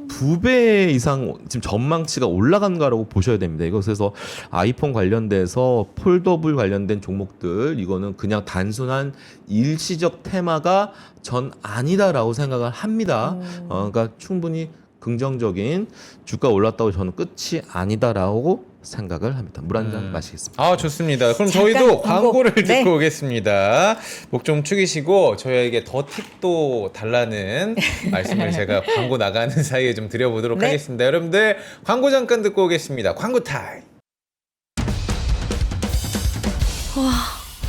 [SPEAKER 3] 2배 이상 지금 전망치가 올라간 거라고 보셔야 됩니다. 이거 그래서 아이폰 관련돼서 폴더블 관련된 종목들 이거는 그냥 단순한 일시적 테마가 전 아니다라고 생각을 합니다. 그러니까 충분히 긍정적인 주가 올랐다고 저는 끝이 아니다라고 생각을 합니다. 물 한 잔 마시겠습니다.
[SPEAKER 1] 아, 좋습니다. 그럼
[SPEAKER 2] 잠깐
[SPEAKER 1] 저희도
[SPEAKER 2] 광고.
[SPEAKER 1] 광고를 듣고
[SPEAKER 2] 네.
[SPEAKER 1] 오겠습니다. 목 좀 축이시고 저희에게 더 팁도 달라는 말씀을 제가 광고 나가는 사이에 좀 드려보도록
[SPEAKER 2] 네.
[SPEAKER 1] 하겠습니다. 여러분들 광고 잠깐 듣고 오겠습니다. 광고 타임.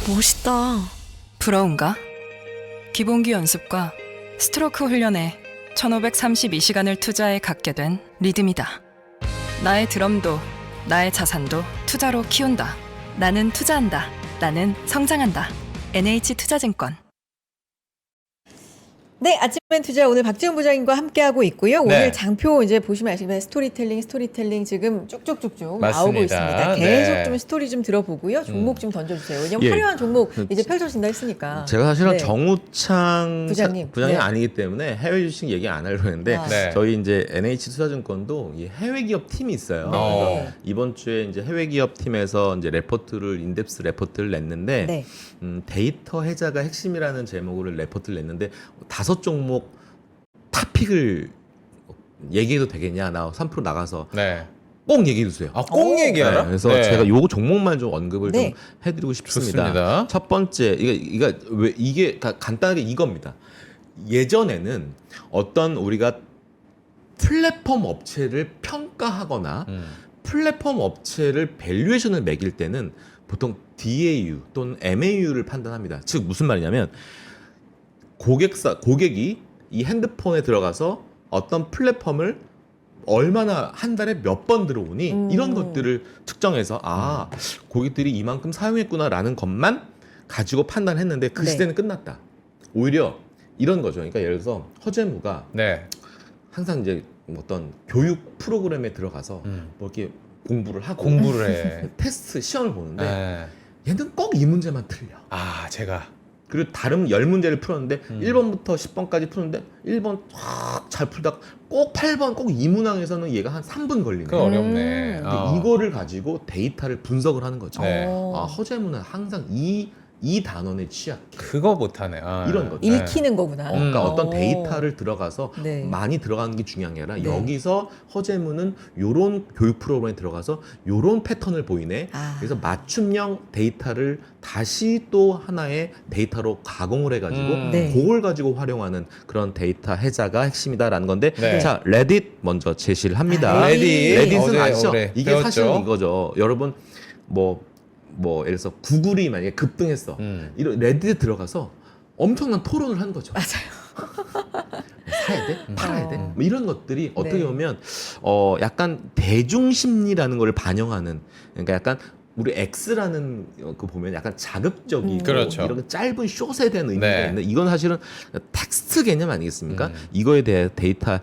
[SPEAKER 4] 멋있다. 부러운가? 기본기 연습과 스트로크 훈련에 1532시간을 투자해 갖게 된 리듬이다. 나의 드럼도 나의 자산도 투자로 키운다. 나는 투자한다. 나는 성장한다. NH투자증권.
[SPEAKER 2] 네, 아침엔 투자 오늘 박지훈 부장님과 함께하고 있고요.
[SPEAKER 1] 네.
[SPEAKER 2] 오늘 장표 이제 보시면 아시겠지만 스토리텔링 지금 쭉쭉쭉쭉 나오고
[SPEAKER 1] 맞습니다.
[SPEAKER 2] 있습니다. 계속
[SPEAKER 1] 네.
[SPEAKER 2] 좀 스토리 좀 들어보고요. 종목 좀 던져주세요. 왜냐면
[SPEAKER 3] 예.
[SPEAKER 2] 화려한 종목 이제 펼쳐진다 했으니까.
[SPEAKER 3] 제가 사실은
[SPEAKER 2] 네.
[SPEAKER 3] 정우창
[SPEAKER 2] 부장님.
[SPEAKER 3] 부장이
[SPEAKER 2] 네.
[SPEAKER 3] 아니기 때문에 해외 주식 얘기 안 하려고 했는데
[SPEAKER 2] 아.
[SPEAKER 1] 네.
[SPEAKER 3] 저희 이제 NH투자증권도 이 해외 기업 팀이 있어요.
[SPEAKER 1] 어.
[SPEAKER 3] 그래서 이번 주에 이제 해외 기업 팀에서 이제 인덱스 레포트를 냈는데
[SPEAKER 2] 네.
[SPEAKER 3] 데이터 해자가 핵심이라는 제목으로 레포트를 냈는데 5종목 탑픽을 얘기해도 되겠냐? 나 3% 나가서
[SPEAKER 1] 네.
[SPEAKER 3] 꼭 얘기해 주세요.
[SPEAKER 1] 아, 꼭 얘기하라?
[SPEAKER 3] 네, 그래서
[SPEAKER 1] 네.
[SPEAKER 3] 제가 요 종목만 좀 언급을
[SPEAKER 2] 네.
[SPEAKER 3] 좀 해드리고 싶습니다.
[SPEAKER 1] 좋습니다.
[SPEAKER 3] 첫 번째 이게 간단하게 이겁니다. 예전에는 어떤 우리가 플랫폼 업체를 평가하거나 플랫폼 업체를 밸류에이션을 매길 때는 보통 DAU 또는 MAU를 판단합니다. 즉 무슨 말이냐면 고객이 이 핸드폰에 들어가서 어떤 플랫폼을 얼마나 한 달에 몇 번 들어오니 이런 것들을 측정해서 고객들이 이만큼 사용했구나라는 것만 가지고 판단했는데 그
[SPEAKER 2] 네.
[SPEAKER 3] 시대는 끝났다. 오히려 이런 거죠. 그러니까 예를 들어서 허재무가
[SPEAKER 1] 네.
[SPEAKER 3] 항상 이제 어떤 교육 프로그램에 들어가서 뭐 이렇게 공부를 하고
[SPEAKER 1] 공부를 해.
[SPEAKER 3] 테스트 시험을 보는데
[SPEAKER 1] 네.
[SPEAKER 3] 얘는 꼭 이 문제만 틀려.
[SPEAKER 1] 아, 제가.
[SPEAKER 3] 그리고 다른 10문제를 풀었는데 1번부터 10번까지 푸는데 1번 확 잘 풀다가 꼭 8번 꼭 이 문항에서는 얘가 한 3분 걸리네.
[SPEAKER 1] 그거 어렵네.
[SPEAKER 3] 근데 이거를 가지고 데이터를 분석을 하는 거죠.
[SPEAKER 1] 네.
[SPEAKER 2] 어.
[SPEAKER 3] 허재무는 항상 이 이 단원의 취약
[SPEAKER 1] 그거 못하네. 아,
[SPEAKER 3] 이런 거죠.
[SPEAKER 2] 읽히는 거구나.
[SPEAKER 3] 그러니까 어떤
[SPEAKER 2] 어.
[SPEAKER 3] 데이터를 들어가서
[SPEAKER 2] 네.
[SPEAKER 3] 많이 들어가는 게 중요한 게 아니라
[SPEAKER 2] 네.
[SPEAKER 3] 여기서 허재무는 요런 교육 프로그램에 들어가서 요런 패턴을 보이네.
[SPEAKER 2] 아.
[SPEAKER 3] 그래서 맞춤형 데이터를 다시 또 하나의 데이터로 가공을 해가지고
[SPEAKER 2] 네.
[SPEAKER 3] 그걸 가지고 활용하는 그런 데이터 해자가 핵심이다라는 건데
[SPEAKER 1] 네.
[SPEAKER 3] 자 레딧 먼저 제시를 합니다.
[SPEAKER 2] 아,
[SPEAKER 1] 레딧.
[SPEAKER 3] 레딧은
[SPEAKER 1] 어제
[SPEAKER 3] 아시죠?
[SPEAKER 1] 올해
[SPEAKER 3] 이게
[SPEAKER 1] 배웠죠.
[SPEAKER 3] 사실은 이거죠. 여러분 뭐 예를 들어서 구글이 만약에 급등했어. 이런 레딧에 들어가서 엄청난 토론을 하는 거죠.
[SPEAKER 2] 맞아요.
[SPEAKER 3] 사야 돼? 팔아야 돼?
[SPEAKER 2] 어.
[SPEAKER 3] 뭐 이런 것들이 어떻게
[SPEAKER 2] 네.
[SPEAKER 3] 보면 약간 대중 심리라는 걸 반영하는 그러니까 약간 우리 X라는 그 보면 약간 자극적이고
[SPEAKER 1] 그렇죠.
[SPEAKER 3] 이런 짧은 숏에 대한 의미가
[SPEAKER 1] 네.
[SPEAKER 3] 있는데 이건 사실은 텍스트 개념 아니겠습니까? 이거에 대해 데이터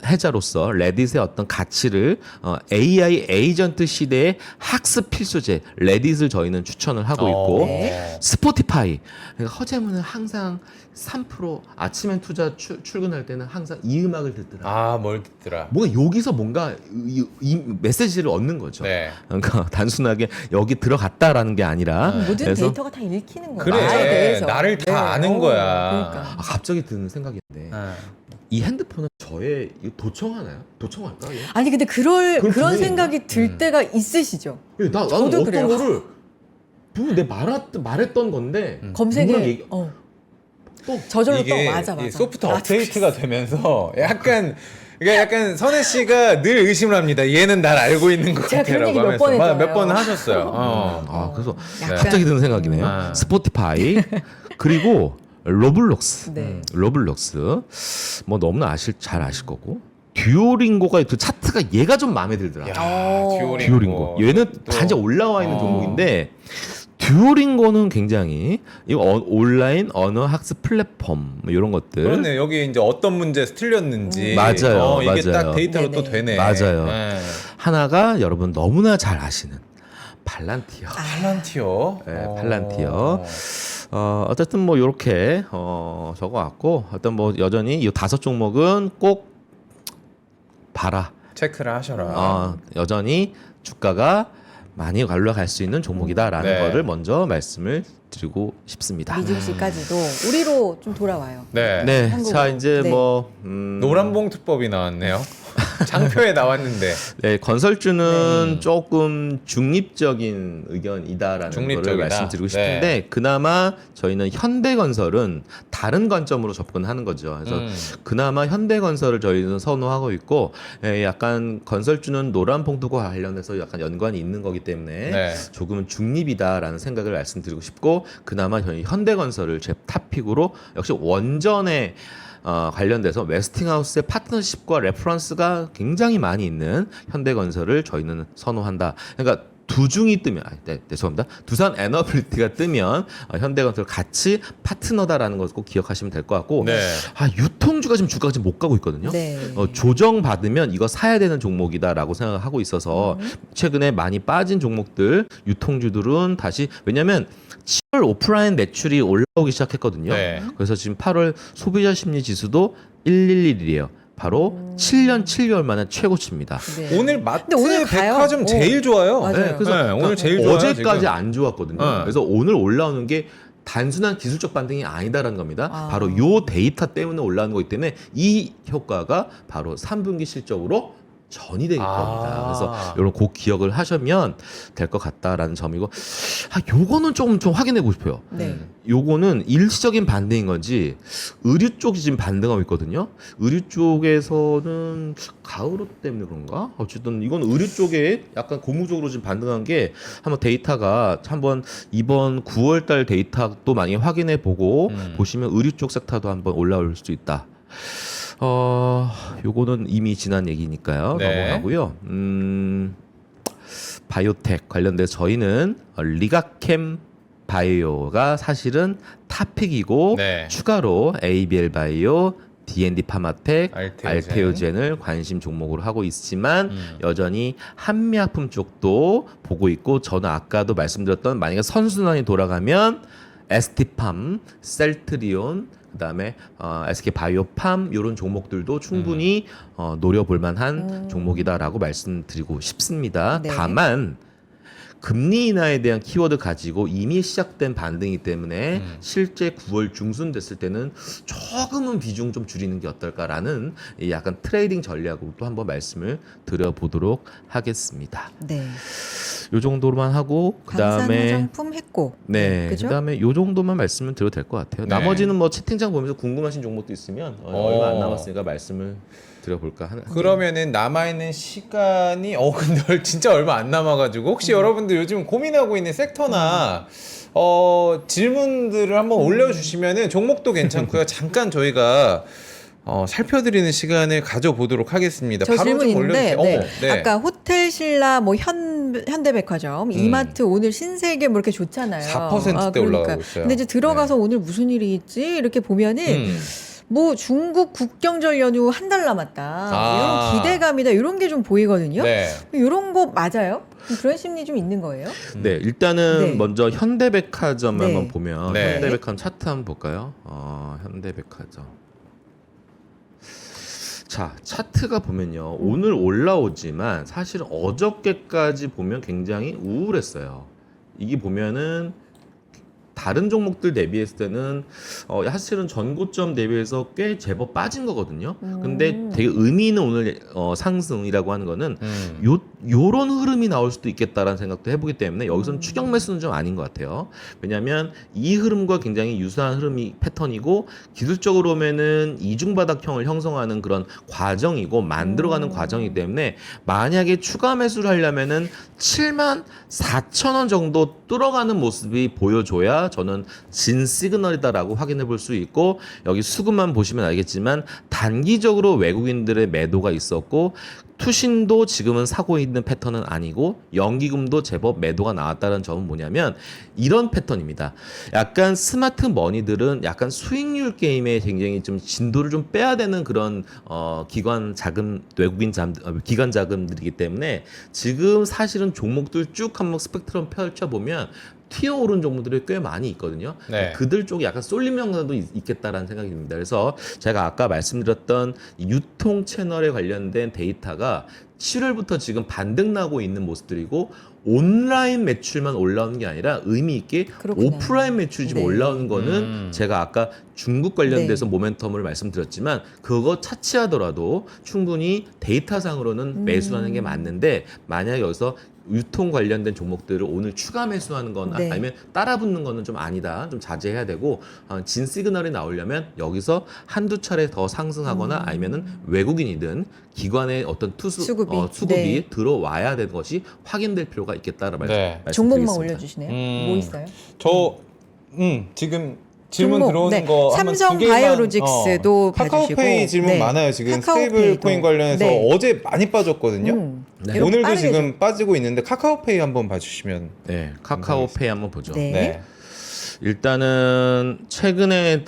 [SPEAKER 3] 해자로서 레딧의 어떤 가치를 AI 에이전트 시대의 학습 필수제 레딧을 저희는 추천을 하고 있고
[SPEAKER 2] 네.
[SPEAKER 3] 스포티파이 그러니까 허재무는 항상 3% 아침에 투자 출근할 때는 항상 이 음악을 듣더라.
[SPEAKER 1] 아, 뭘 듣더라.
[SPEAKER 3] 뭔가 여기서 뭔가 이 메시지를 얻는 거죠.
[SPEAKER 1] 네.
[SPEAKER 3] 그러니까 단순하게 여기 들어갔다라는 게 아니라
[SPEAKER 2] 모든
[SPEAKER 3] 그래서
[SPEAKER 2] 데이터가 다 읽히는 거야.
[SPEAKER 1] 그래.
[SPEAKER 2] 나에 대해서.
[SPEAKER 1] 나를 다 아는 거야.
[SPEAKER 2] 그러니까.
[SPEAKER 3] 갑자기 드는 생각인데
[SPEAKER 1] 아.
[SPEAKER 3] 이 핸드폰은 저의 이거 도청하나요? 도청할까? 얘?
[SPEAKER 2] 아니 근데
[SPEAKER 3] 그럴
[SPEAKER 2] 그런
[SPEAKER 3] 분명히
[SPEAKER 2] 생각이 들 때가 있으시죠.
[SPEAKER 3] 나는
[SPEAKER 2] 저도
[SPEAKER 3] 어떤
[SPEAKER 2] 그래요.
[SPEAKER 3] 거를 내 말했던 건데 누구랑
[SPEAKER 2] 검색에
[SPEAKER 3] 얘기- 또
[SPEAKER 2] 저절로
[SPEAKER 1] 이게
[SPEAKER 2] 또 맞아.
[SPEAKER 1] 이 소프트
[SPEAKER 2] 나도
[SPEAKER 1] 업데이트가 되면서 약간 그러니까 약간 선혜 씨가 늘 의심을 합니다. 얘는 날 알고 있는 것
[SPEAKER 2] 제가 그런
[SPEAKER 1] 같아라고
[SPEAKER 2] 얘기 몇
[SPEAKER 1] 하면서
[SPEAKER 2] 번 했잖아요.
[SPEAKER 1] 몇 번 하셨어요.
[SPEAKER 3] 그래서
[SPEAKER 2] 약간-
[SPEAKER 3] 갑자기 드는 생각이네요.
[SPEAKER 1] 아.
[SPEAKER 3] 스포티파이 그리고 로블록스.
[SPEAKER 2] 네.
[SPEAKER 3] 로블록스 뭐 너무나 잘 아실 거고 듀오링고가 그 차트가 얘가 좀 마음에 들더라.
[SPEAKER 1] 야,
[SPEAKER 2] 어.
[SPEAKER 3] 듀오링고. 얘는
[SPEAKER 1] 또-
[SPEAKER 3] 단지 올라와 있는
[SPEAKER 1] 어.
[SPEAKER 3] 종목인데 듀오링고는 굉장히 이거 온라인 언어 학습 플랫폼 뭐 이런 것들.
[SPEAKER 1] 그렇네. 여기 이제 어떤 문제에서 틀렸는지
[SPEAKER 3] 맞아요,
[SPEAKER 1] 이게
[SPEAKER 3] 맞아요.
[SPEAKER 1] 딱 데이터로
[SPEAKER 2] 네네.
[SPEAKER 1] 또 되네.
[SPEAKER 3] 맞아요.
[SPEAKER 1] 네.
[SPEAKER 3] 하나가 여러분 너무나 잘 아시는 팔란티어.
[SPEAKER 1] 팔란티어.
[SPEAKER 3] 네, 팔란티어. 어쨌든 뭐 이렇게 적어왔고 어떤 뭐 여전히 이 5종목은 꼭 봐라.
[SPEAKER 1] 체크를 하셔라.
[SPEAKER 3] 여전히 주가가 많이 올라갈 수 있는 종목이다라는
[SPEAKER 1] 네.
[SPEAKER 3] 거를 먼저 말씀을 드리고 싶습니다.
[SPEAKER 2] 미중 씨까지도 우리로 좀 돌아와요.
[SPEAKER 1] 네.
[SPEAKER 3] 네,
[SPEAKER 2] 한국으로.
[SPEAKER 3] 자 이제
[SPEAKER 2] 네.
[SPEAKER 3] 뭐
[SPEAKER 1] 노란봉투법이 나왔네요. 장표에 나왔는데.
[SPEAKER 3] 네, 건설주는
[SPEAKER 1] 네.
[SPEAKER 3] 조금 중립적인 의견이다라는
[SPEAKER 1] 중립적이다.
[SPEAKER 3] 거를 말씀드리고
[SPEAKER 1] 네.
[SPEAKER 3] 싶은데 그나마 저희는 현대건설은 다른 관점으로 접근하는 거죠. 그래서 그나마 현대건설을 저희는 선호하고 있고 약간 건설주는 노란봉투과 관련해서 약간 연관이 있는 거기 때문에
[SPEAKER 1] 네.
[SPEAKER 3] 조금은 중립이다라는 생각을 말씀드리고 싶고 그나마 저희 현대건설을 제 탑픽으로 역시 원전에 관련돼서 웨스팅하우스의 파트너십과 레퍼런스가 굉장히 많이 있는 현대건설을 저희는 선호한다. 그러니까 두중이 뜨면 죄송합니다. 두산 에너빌리티가 뜨면 현대건설 같이 파트너다라는 것을 꼭 기억하시면 될 것 같고
[SPEAKER 1] 네.
[SPEAKER 3] 유통주가 지금 주가가 지금 못 가고 있거든요.
[SPEAKER 2] 네.
[SPEAKER 3] 조정 받으면 이거 사야 되는 종목이다라고 생각하고 있어서 최근에 많이 빠진 종목들 유통주들은 다시 왜냐하면 7월 오프라인 매출이 올라오기 시작했거든요.
[SPEAKER 1] 네.
[SPEAKER 3] 그래서 지금 8월 소비자 심리 지수도 111이에요. 바로 7년 7개월 만에 최고치입니다.
[SPEAKER 2] 네.
[SPEAKER 1] 오늘 마트,
[SPEAKER 2] 근데 오늘 가요.
[SPEAKER 1] 백화점 제일 좋아요.
[SPEAKER 2] 맞아요.
[SPEAKER 3] 네, 그래서
[SPEAKER 1] 네, 오늘 제일 좋아요.
[SPEAKER 3] 어제까지
[SPEAKER 1] 지금.
[SPEAKER 3] 안 좋았거든요.
[SPEAKER 1] 네.
[SPEAKER 3] 그래서 오늘 올라오는 게 단순한 기술적 반등이 아니다라는 겁니다.
[SPEAKER 2] 아.
[SPEAKER 3] 바로 요 데이터 때문에 올라오는 거기 때문에 이 효과가 바로 3분기 실적으로 전이 되길 겁니다. 그래서 이런 꼭 기억을 하시면 될 것 같다라는 점이고 요거는 조금 좀 확인해 보고 싶어요.
[SPEAKER 2] 네.
[SPEAKER 3] 요거는 일시적인 반등인 건지 의류 쪽이 지금 반등하고 있거든요. 의류 쪽에서는 가을옷 때문에 그런가? 어쨌든 이건 의류 쪽에 약간 고무적으로 지금 반등한 게 한번 데이터가 한번 이번 9월달 데이터도 많이 확인해 보고 보시면 의류 쪽 섹터도 한번 올라올 수 있다. 요거는 이미 지난 얘기니까요.
[SPEAKER 1] 네.
[SPEAKER 3] 넘어가고요. 바이오텍 관련돼서 저희는 리가캠 바이오가 사실은 탑픽이고
[SPEAKER 1] 네.
[SPEAKER 3] 추가로 ABL 바이오, D&D 파마텍,
[SPEAKER 1] 알테오젠.
[SPEAKER 3] 알테오젠을 관심 종목으로 하고 있지만 여전히 한미약품 쪽도 보고 있고 저는 아까도 말씀드렸던 만약에 선순환이 돌아가면 ST팜, 셀트리온 그다음에 SK 바이오팜 이런 종목들도 충분히 노려볼 만한 종목이다라고 말씀드리고 싶습니다.
[SPEAKER 2] 네.
[SPEAKER 3] 다만 금리 인하에 대한 키워드 가지고 이미 시작된 반등이기 때문에 실제 9월 중순 됐을 때는 조금은 비중 좀 줄이는 게 어떨까라는 이 약간 트레이딩 전략으로 또 한번 말씀을 드려보도록 하겠습니다.
[SPEAKER 2] 네.
[SPEAKER 3] 요 정도로만 하고
[SPEAKER 2] 광산
[SPEAKER 3] 그다음에
[SPEAKER 2] 화장품 했고.
[SPEAKER 3] 네,
[SPEAKER 2] 그죠?
[SPEAKER 3] 그다음에 요 정도만 말씀을 드려도 될 것 같아요.
[SPEAKER 1] 네.
[SPEAKER 3] 나머지는 뭐 채팅창 보면서 궁금하신 종목도 있으면 얼마 안 남았으니까 말씀을 드려볼까 하는.
[SPEAKER 1] 그러면은 남아있는 시간이 근데 진짜 얼마 안 남아가지고 혹시 여러분들 요즘 고민하고 있는 섹터나 질문들을 한번 올려주시면은 종목도 괜찮고요. 잠깐 저희가 살펴드리는 시간을 가져보도록 하겠습니다.
[SPEAKER 2] 저
[SPEAKER 1] 바로 좀
[SPEAKER 2] 질문 있는데
[SPEAKER 1] 올려주세요.
[SPEAKER 2] 네. 아까 호텔신라 뭐 현대백화점, 이마트 오늘 신세계 뭐 이렇게 좋잖아요.
[SPEAKER 1] 4%대 올라가고 있어요.
[SPEAKER 2] 근데 이제 들어가서 오늘 무슨 일이 있지 이렇게 보면은 뭐 중국 국경절 연휴 한 달 남았다. 이런 기대감이다. 이런 게 좀 보이거든요.
[SPEAKER 1] 네.
[SPEAKER 2] 이런 거 맞아요? 그런 심리 좀 있는 거예요?
[SPEAKER 3] 네, 일단은
[SPEAKER 2] 네.
[SPEAKER 3] 먼저 현대백화점
[SPEAKER 2] 네.
[SPEAKER 3] 한번 보면
[SPEAKER 1] 네.
[SPEAKER 3] 현대백화점 차트 한번 볼까요? 현대백화점. 자, 차트가 보면요. 오늘 올라오지만 사실 어저께까지 보면 굉장히 우울했어요. 이게 보면은 다른 종목들 대비했을 때는 사실은 전고점 대비해서 꽤 제법 빠진 거거든요. 근데 되게 의미 있는 오늘 상승이라고 하는 거는 요런 흐름이 나올 수도 있겠다라는 생각도 해보기 때문에 여기서는 추격 매수는 좀 아닌 것 같아요. 왜냐하면 이 흐름과 굉장히 유사한 흐름이 패턴이고 기술적으로 보면은 이중바닥형을 형성하는 그런 과정이고 만들어가는 과정이기 때문에 만약에 추가 매수를 하려면은 74,000원 정도 뚫어가는 모습이 보여줘야 저는 진 시그널이다라고 확인해 볼 수 있고 여기 수급만 보시면 알겠지만 단기적으로 외국인들의 매도가 있었고 투신도 지금은 사고 있는 패턴은 아니고 연기금도 제법 매도가 나왔다는 점은 뭐냐면 이런 패턴입니다. 약간 스마트 머니들은 약간 수익률 게임에 굉장히 좀 진도를 좀 빼야 되는 그런 기관 자금 기관 자금들이기 때문에 지금 사실은 종목들 쭉 한번 스펙트럼 펼쳐보면 튀어오른 종목들이 꽤 많이 있거든요.
[SPEAKER 1] 네.
[SPEAKER 3] 그들 쪽에 약간 쏠림 영상도 있겠다라는 생각이 듭니다. 그래서 제가 아까 말씀드렸던 유통 채널에 관련된 데이터가 7월부터 지금 반등 나고 있는 모습들이고 온라인 매출만 올라오는 게 아니라 의미 있게
[SPEAKER 2] 그렇구나.
[SPEAKER 3] 오프라인 매출이 좀
[SPEAKER 2] 네.
[SPEAKER 3] 올라오는 거는 제가 아까 중국 관련돼서
[SPEAKER 2] 네.
[SPEAKER 3] 모멘텀을 말씀드렸지만 그거 차치하더라도 충분히 데이터상으로는 매수하는 게 맞는데 만약에 여기서 유통 관련된 종목들을 오늘 추가 매수하는 거나
[SPEAKER 2] 네.
[SPEAKER 3] 아니면 따라붙는 거는 좀 아니다. 좀 자제해야 되고 진 시그널이 나오려면 여기서 한두 차례 더 상승하거나 아니면은 외국인이든 기관의 어떤 수급이
[SPEAKER 2] 네.
[SPEAKER 3] 들어와야 되는 것이 확인될 필요가 있겠다라는
[SPEAKER 1] 네.
[SPEAKER 3] 말씀드리겠습니다.
[SPEAKER 2] 종목만 올려주시네요. 뭐 있어요?
[SPEAKER 1] 지금 질문
[SPEAKER 2] 종목,
[SPEAKER 1] 들어오는
[SPEAKER 2] 네.
[SPEAKER 1] 거 한번
[SPEAKER 2] 삼성
[SPEAKER 1] 두 개만,
[SPEAKER 2] 바이오로직스도
[SPEAKER 1] 카카오페이
[SPEAKER 2] 봐주시고.
[SPEAKER 1] 질문
[SPEAKER 2] 네.
[SPEAKER 1] 많아요. 지금
[SPEAKER 2] 카카오페이도.
[SPEAKER 1] 스테이블 코인 관련해서
[SPEAKER 2] 네.
[SPEAKER 1] 어제 많이 빠졌거든요.
[SPEAKER 3] 네.
[SPEAKER 2] 이런
[SPEAKER 1] 오늘도
[SPEAKER 2] 빠르게
[SPEAKER 1] 지금 빠지고 있는데 카카오페이 한번 봐주시면.
[SPEAKER 3] 네, 카카오페이 한번 보죠.
[SPEAKER 2] 네.
[SPEAKER 1] 네.
[SPEAKER 3] 일단은 최근에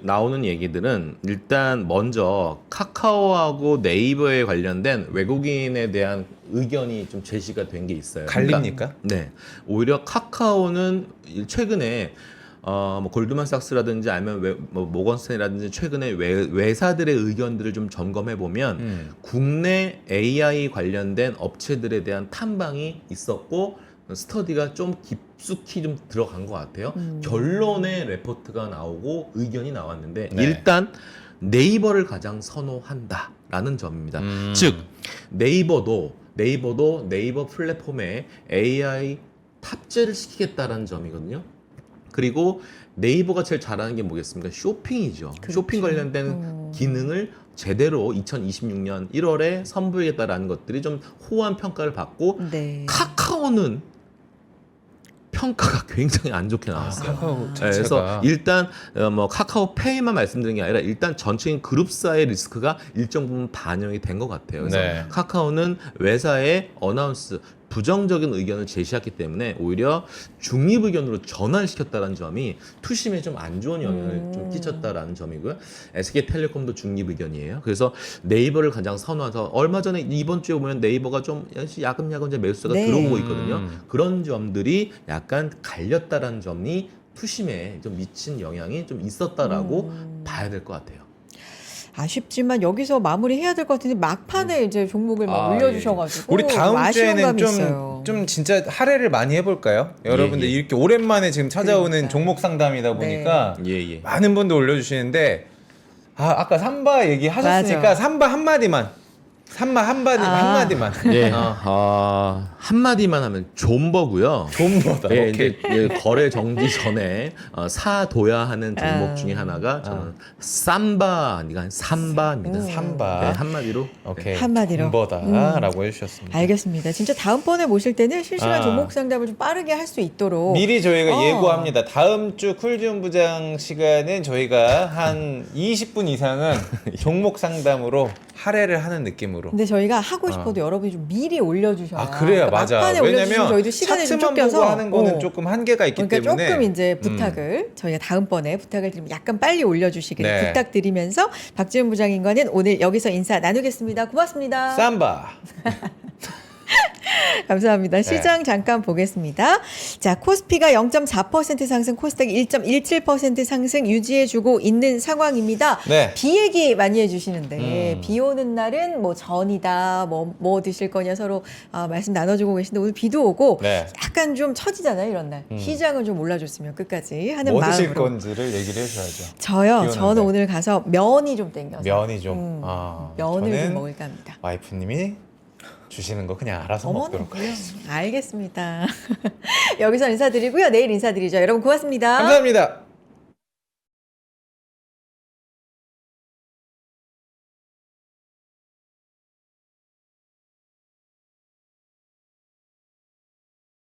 [SPEAKER 3] 나오는 얘기들은 일단 먼저 카카오하고 네이버에 관련된 외국인에 대한 의견이 좀 제시가 된 게 있어요.
[SPEAKER 1] 갈립니까?
[SPEAKER 3] 네. 오히려 카카오는 최근에 뭐 골드만삭스라든지 아니면 뭐 모건스탠이라든지 최근에 외사들의 의견들을 좀 점검해 보면 국내 AI 관련된 업체들에 대한 탐방이 있었고 스터디가 좀 깊숙이 좀 들어간 것 같아요. 결론의 레포트가 나오고 의견이 나왔는데
[SPEAKER 1] 네.
[SPEAKER 3] 일단 네이버를 가장 선호한다라는 점입니다. 즉 네이버도 네이버 플랫폼에 AI 탑재를 시키겠다라는 점이거든요. 그리고 네이버가 제일 잘하는 게 뭐겠습니까? 쇼핑이죠.
[SPEAKER 2] 그렇죠.
[SPEAKER 3] 쇼핑 관련된 기능을 제대로 2026년 1월에 선보이겠다라는 것들이 좀 호환 평가를 받고
[SPEAKER 2] 네.
[SPEAKER 3] 카카오는 평가가 굉장히 안 좋게 나왔어요.
[SPEAKER 1] 카카오
[SPEAKER 3] 네,
[SPEAKER 1] 자체가.
[SPEAKER 3] 그래서 일단 뭐 카카오페이만 말씀드리는 게 아니라 일단 전체인 그룹사의 리스크가 일정 부분 반영이 된 것 같아요. 그래서
[SPEAKER 1] 네.
[SPEAKER 3] 카카오는 외사의 어나운스 부정적인 의견을 제시했기 때문에 오히려 중립 의견으로 전환을 시켰다는 점이 투심에 좀 안 좋은 영향을 좀 끼쳤다라는 점이고요. SK텔레콤도 중립 의견이에요. 그래서 네이버를 가장 선호해서 얼마 전에 이번 주에 보면 네이버가 좀 야금야금 이제 매수가
[SPEAKER 2] 네.
[SPEAKER 3] 들어오고 있거든요. 그런 점들이 약간 갈렸다라는 점이 투심에 좀 미친 영향이 좀 있었다라고 봐야 될 것 같아요.
[SPEAKER 2] 아쉽지만 여기서 마무리해야 될 것 같은데 막판에 이제 종목을 막 올려주셔가지고
[SPEAKER 1] 우리 다음
[SPEAKER 2] 아쉬운
[SPEAKER 1] 주에는
[SPEAKER 2] 감이 있어요.
[SPEAKER 1] 좀 진짜 할애를 많이 해볼까요? 여러분들
[SPEAKER 3] 예.
[SPEAKER 1] 이렇게 오랜만에 지금 찾아오는
[SPEAKER 2] 그러니까요.
[SPEAKER 1] 종목 상담이다 보니까
[SPEAKER 3] 예.
[SPEAKER 1] 많은 분들 올려주시는데 아까 삼바 얘기하셨으니까
[SPEAKER 2] 맞아.
[SPEAKER 1] 삼바 한마디만 한마디만
[SPEAKER 3] 예. 한마디만 하면 존버고요.
[SPEAKER 1] 존버다.
[SPEAKER 3] 예,
[SPEAKER 1] 오케이.
[SPEAKER 3] 이제 거래 정지 전에 사둬야 하는 종목 중에 하나가 저는 삼바 아니가 삼바입니다.
[SPEAKER 1] 삼바.
[SPEAKER 3] 네, 한마디로.
[SPEAKER 1] 오케이.
[SPEAKER 2] 한마디로.
[SPEAKER 1] 존버다라고 해주셨습니다.
[SPEAKER 2] 알겠습니다. 진짜 다음번에 모실 때는 실시간
[SPEAKER 1] 아.
[SPEAKER 2] 종목 상담을 좀 빠르게 할 수 있도록
[SPEAKER 1] 미리 저희가
[SPEAKER 2] 어.
[SPEAKER 1] 예고합니다. 다음 주 쿨지온 부장 시간은 저희가 한 20분 이상은 종목 상담으로 할애를 하는 느낌으로.
[SPEAKER 2] 근데 저희가 하고 싶어도 여러분이 좀 미리 올려주셔야.
[SPEAKER 1] 아 그래야
[SPEAKER 2] 그러니까
[SPEAKER 1] 맞아.
[SPEAKER 2] 막판에 올려주시면
[SPEAKER 1] 왜냐면
[SPEAKER 2] 저희도 시간이 좀
[SPEAKER 1] 차트만
[SPEAKER 2] 쫓겨서
[SPEAKER 1] 보고 하는 거는
[SPEAKER 2] 어.
[SPEAKER 1] 조금 한계가 있기
[SPEAKER 2] 그러니까
[SPEAKER 1] 때문에
[SPEAKER 2] 조금 이제 부탁을 저희가 다음번에 부탁을 드리면 약간 빨리 올려주시길
[SPEAKER 1] 네.
[SPEAKER 2] 부탁드리면서 박지훈 부장님과는 오늘 여기서 인사 나누겠습니다. 고맙습니다.
[SPEAKER 1] 삼바.
[SPEAKER 2] 감사합니다. 시장 잠깐 보겠습니다. 자, 코스피가 0.4% 상승, 코스닥 1.17% 상승 유지해주고 있는 상황입니다.
[SPEAKER 1] 네.
[SPEAKER 2] 비 얘기 많이 해주시는데 비 오는 날은 뭐 전이다, 뭐 드실 거냐 서로 말씀 나눠주고 계신데 오늘 비도 오고
[SPEAKER 1] 네.
[SPEAKER 2] 약간 좀 처지잖아요 이런 날. 시장은 좀 올라줬으면 끝까지 하는
[SPEAKER 1] 뭐
[SPEAKER 2] 마음으로.
[SPEAKER 1] 드실 건지를 얘기를 해줘야죠.
[SPEAKER 2] 저요.
[SPEAKER 1] 비
[SPEAKER 2] 저는
[SPEAKER 1] 오는데.
[SPEAKER 2] 오늘 가서 면이 좀 땡겨서
[SPEAKER 1] 면이 좀.
[SPEAKER 2] 면을
[SPEAKER 1] 저는
[SPEAKER 2] 좀 먹을까 합니다.
[SPEAKER 1] 와이프님이 주시는 거 그냥 알아서
[SPEAKER 2] 어머나,
[SPEAKER 1] 먹도록
[SPEAKER 2] 그래요.
[SPEAKER 1] 하겠습니다.
[SPEAKER 2] 알겠습니다. 여기서 인사드리고요. 내일 인사드리죠. 여러분 고맙습니다.
[SPEAKER 1] 감사합니다.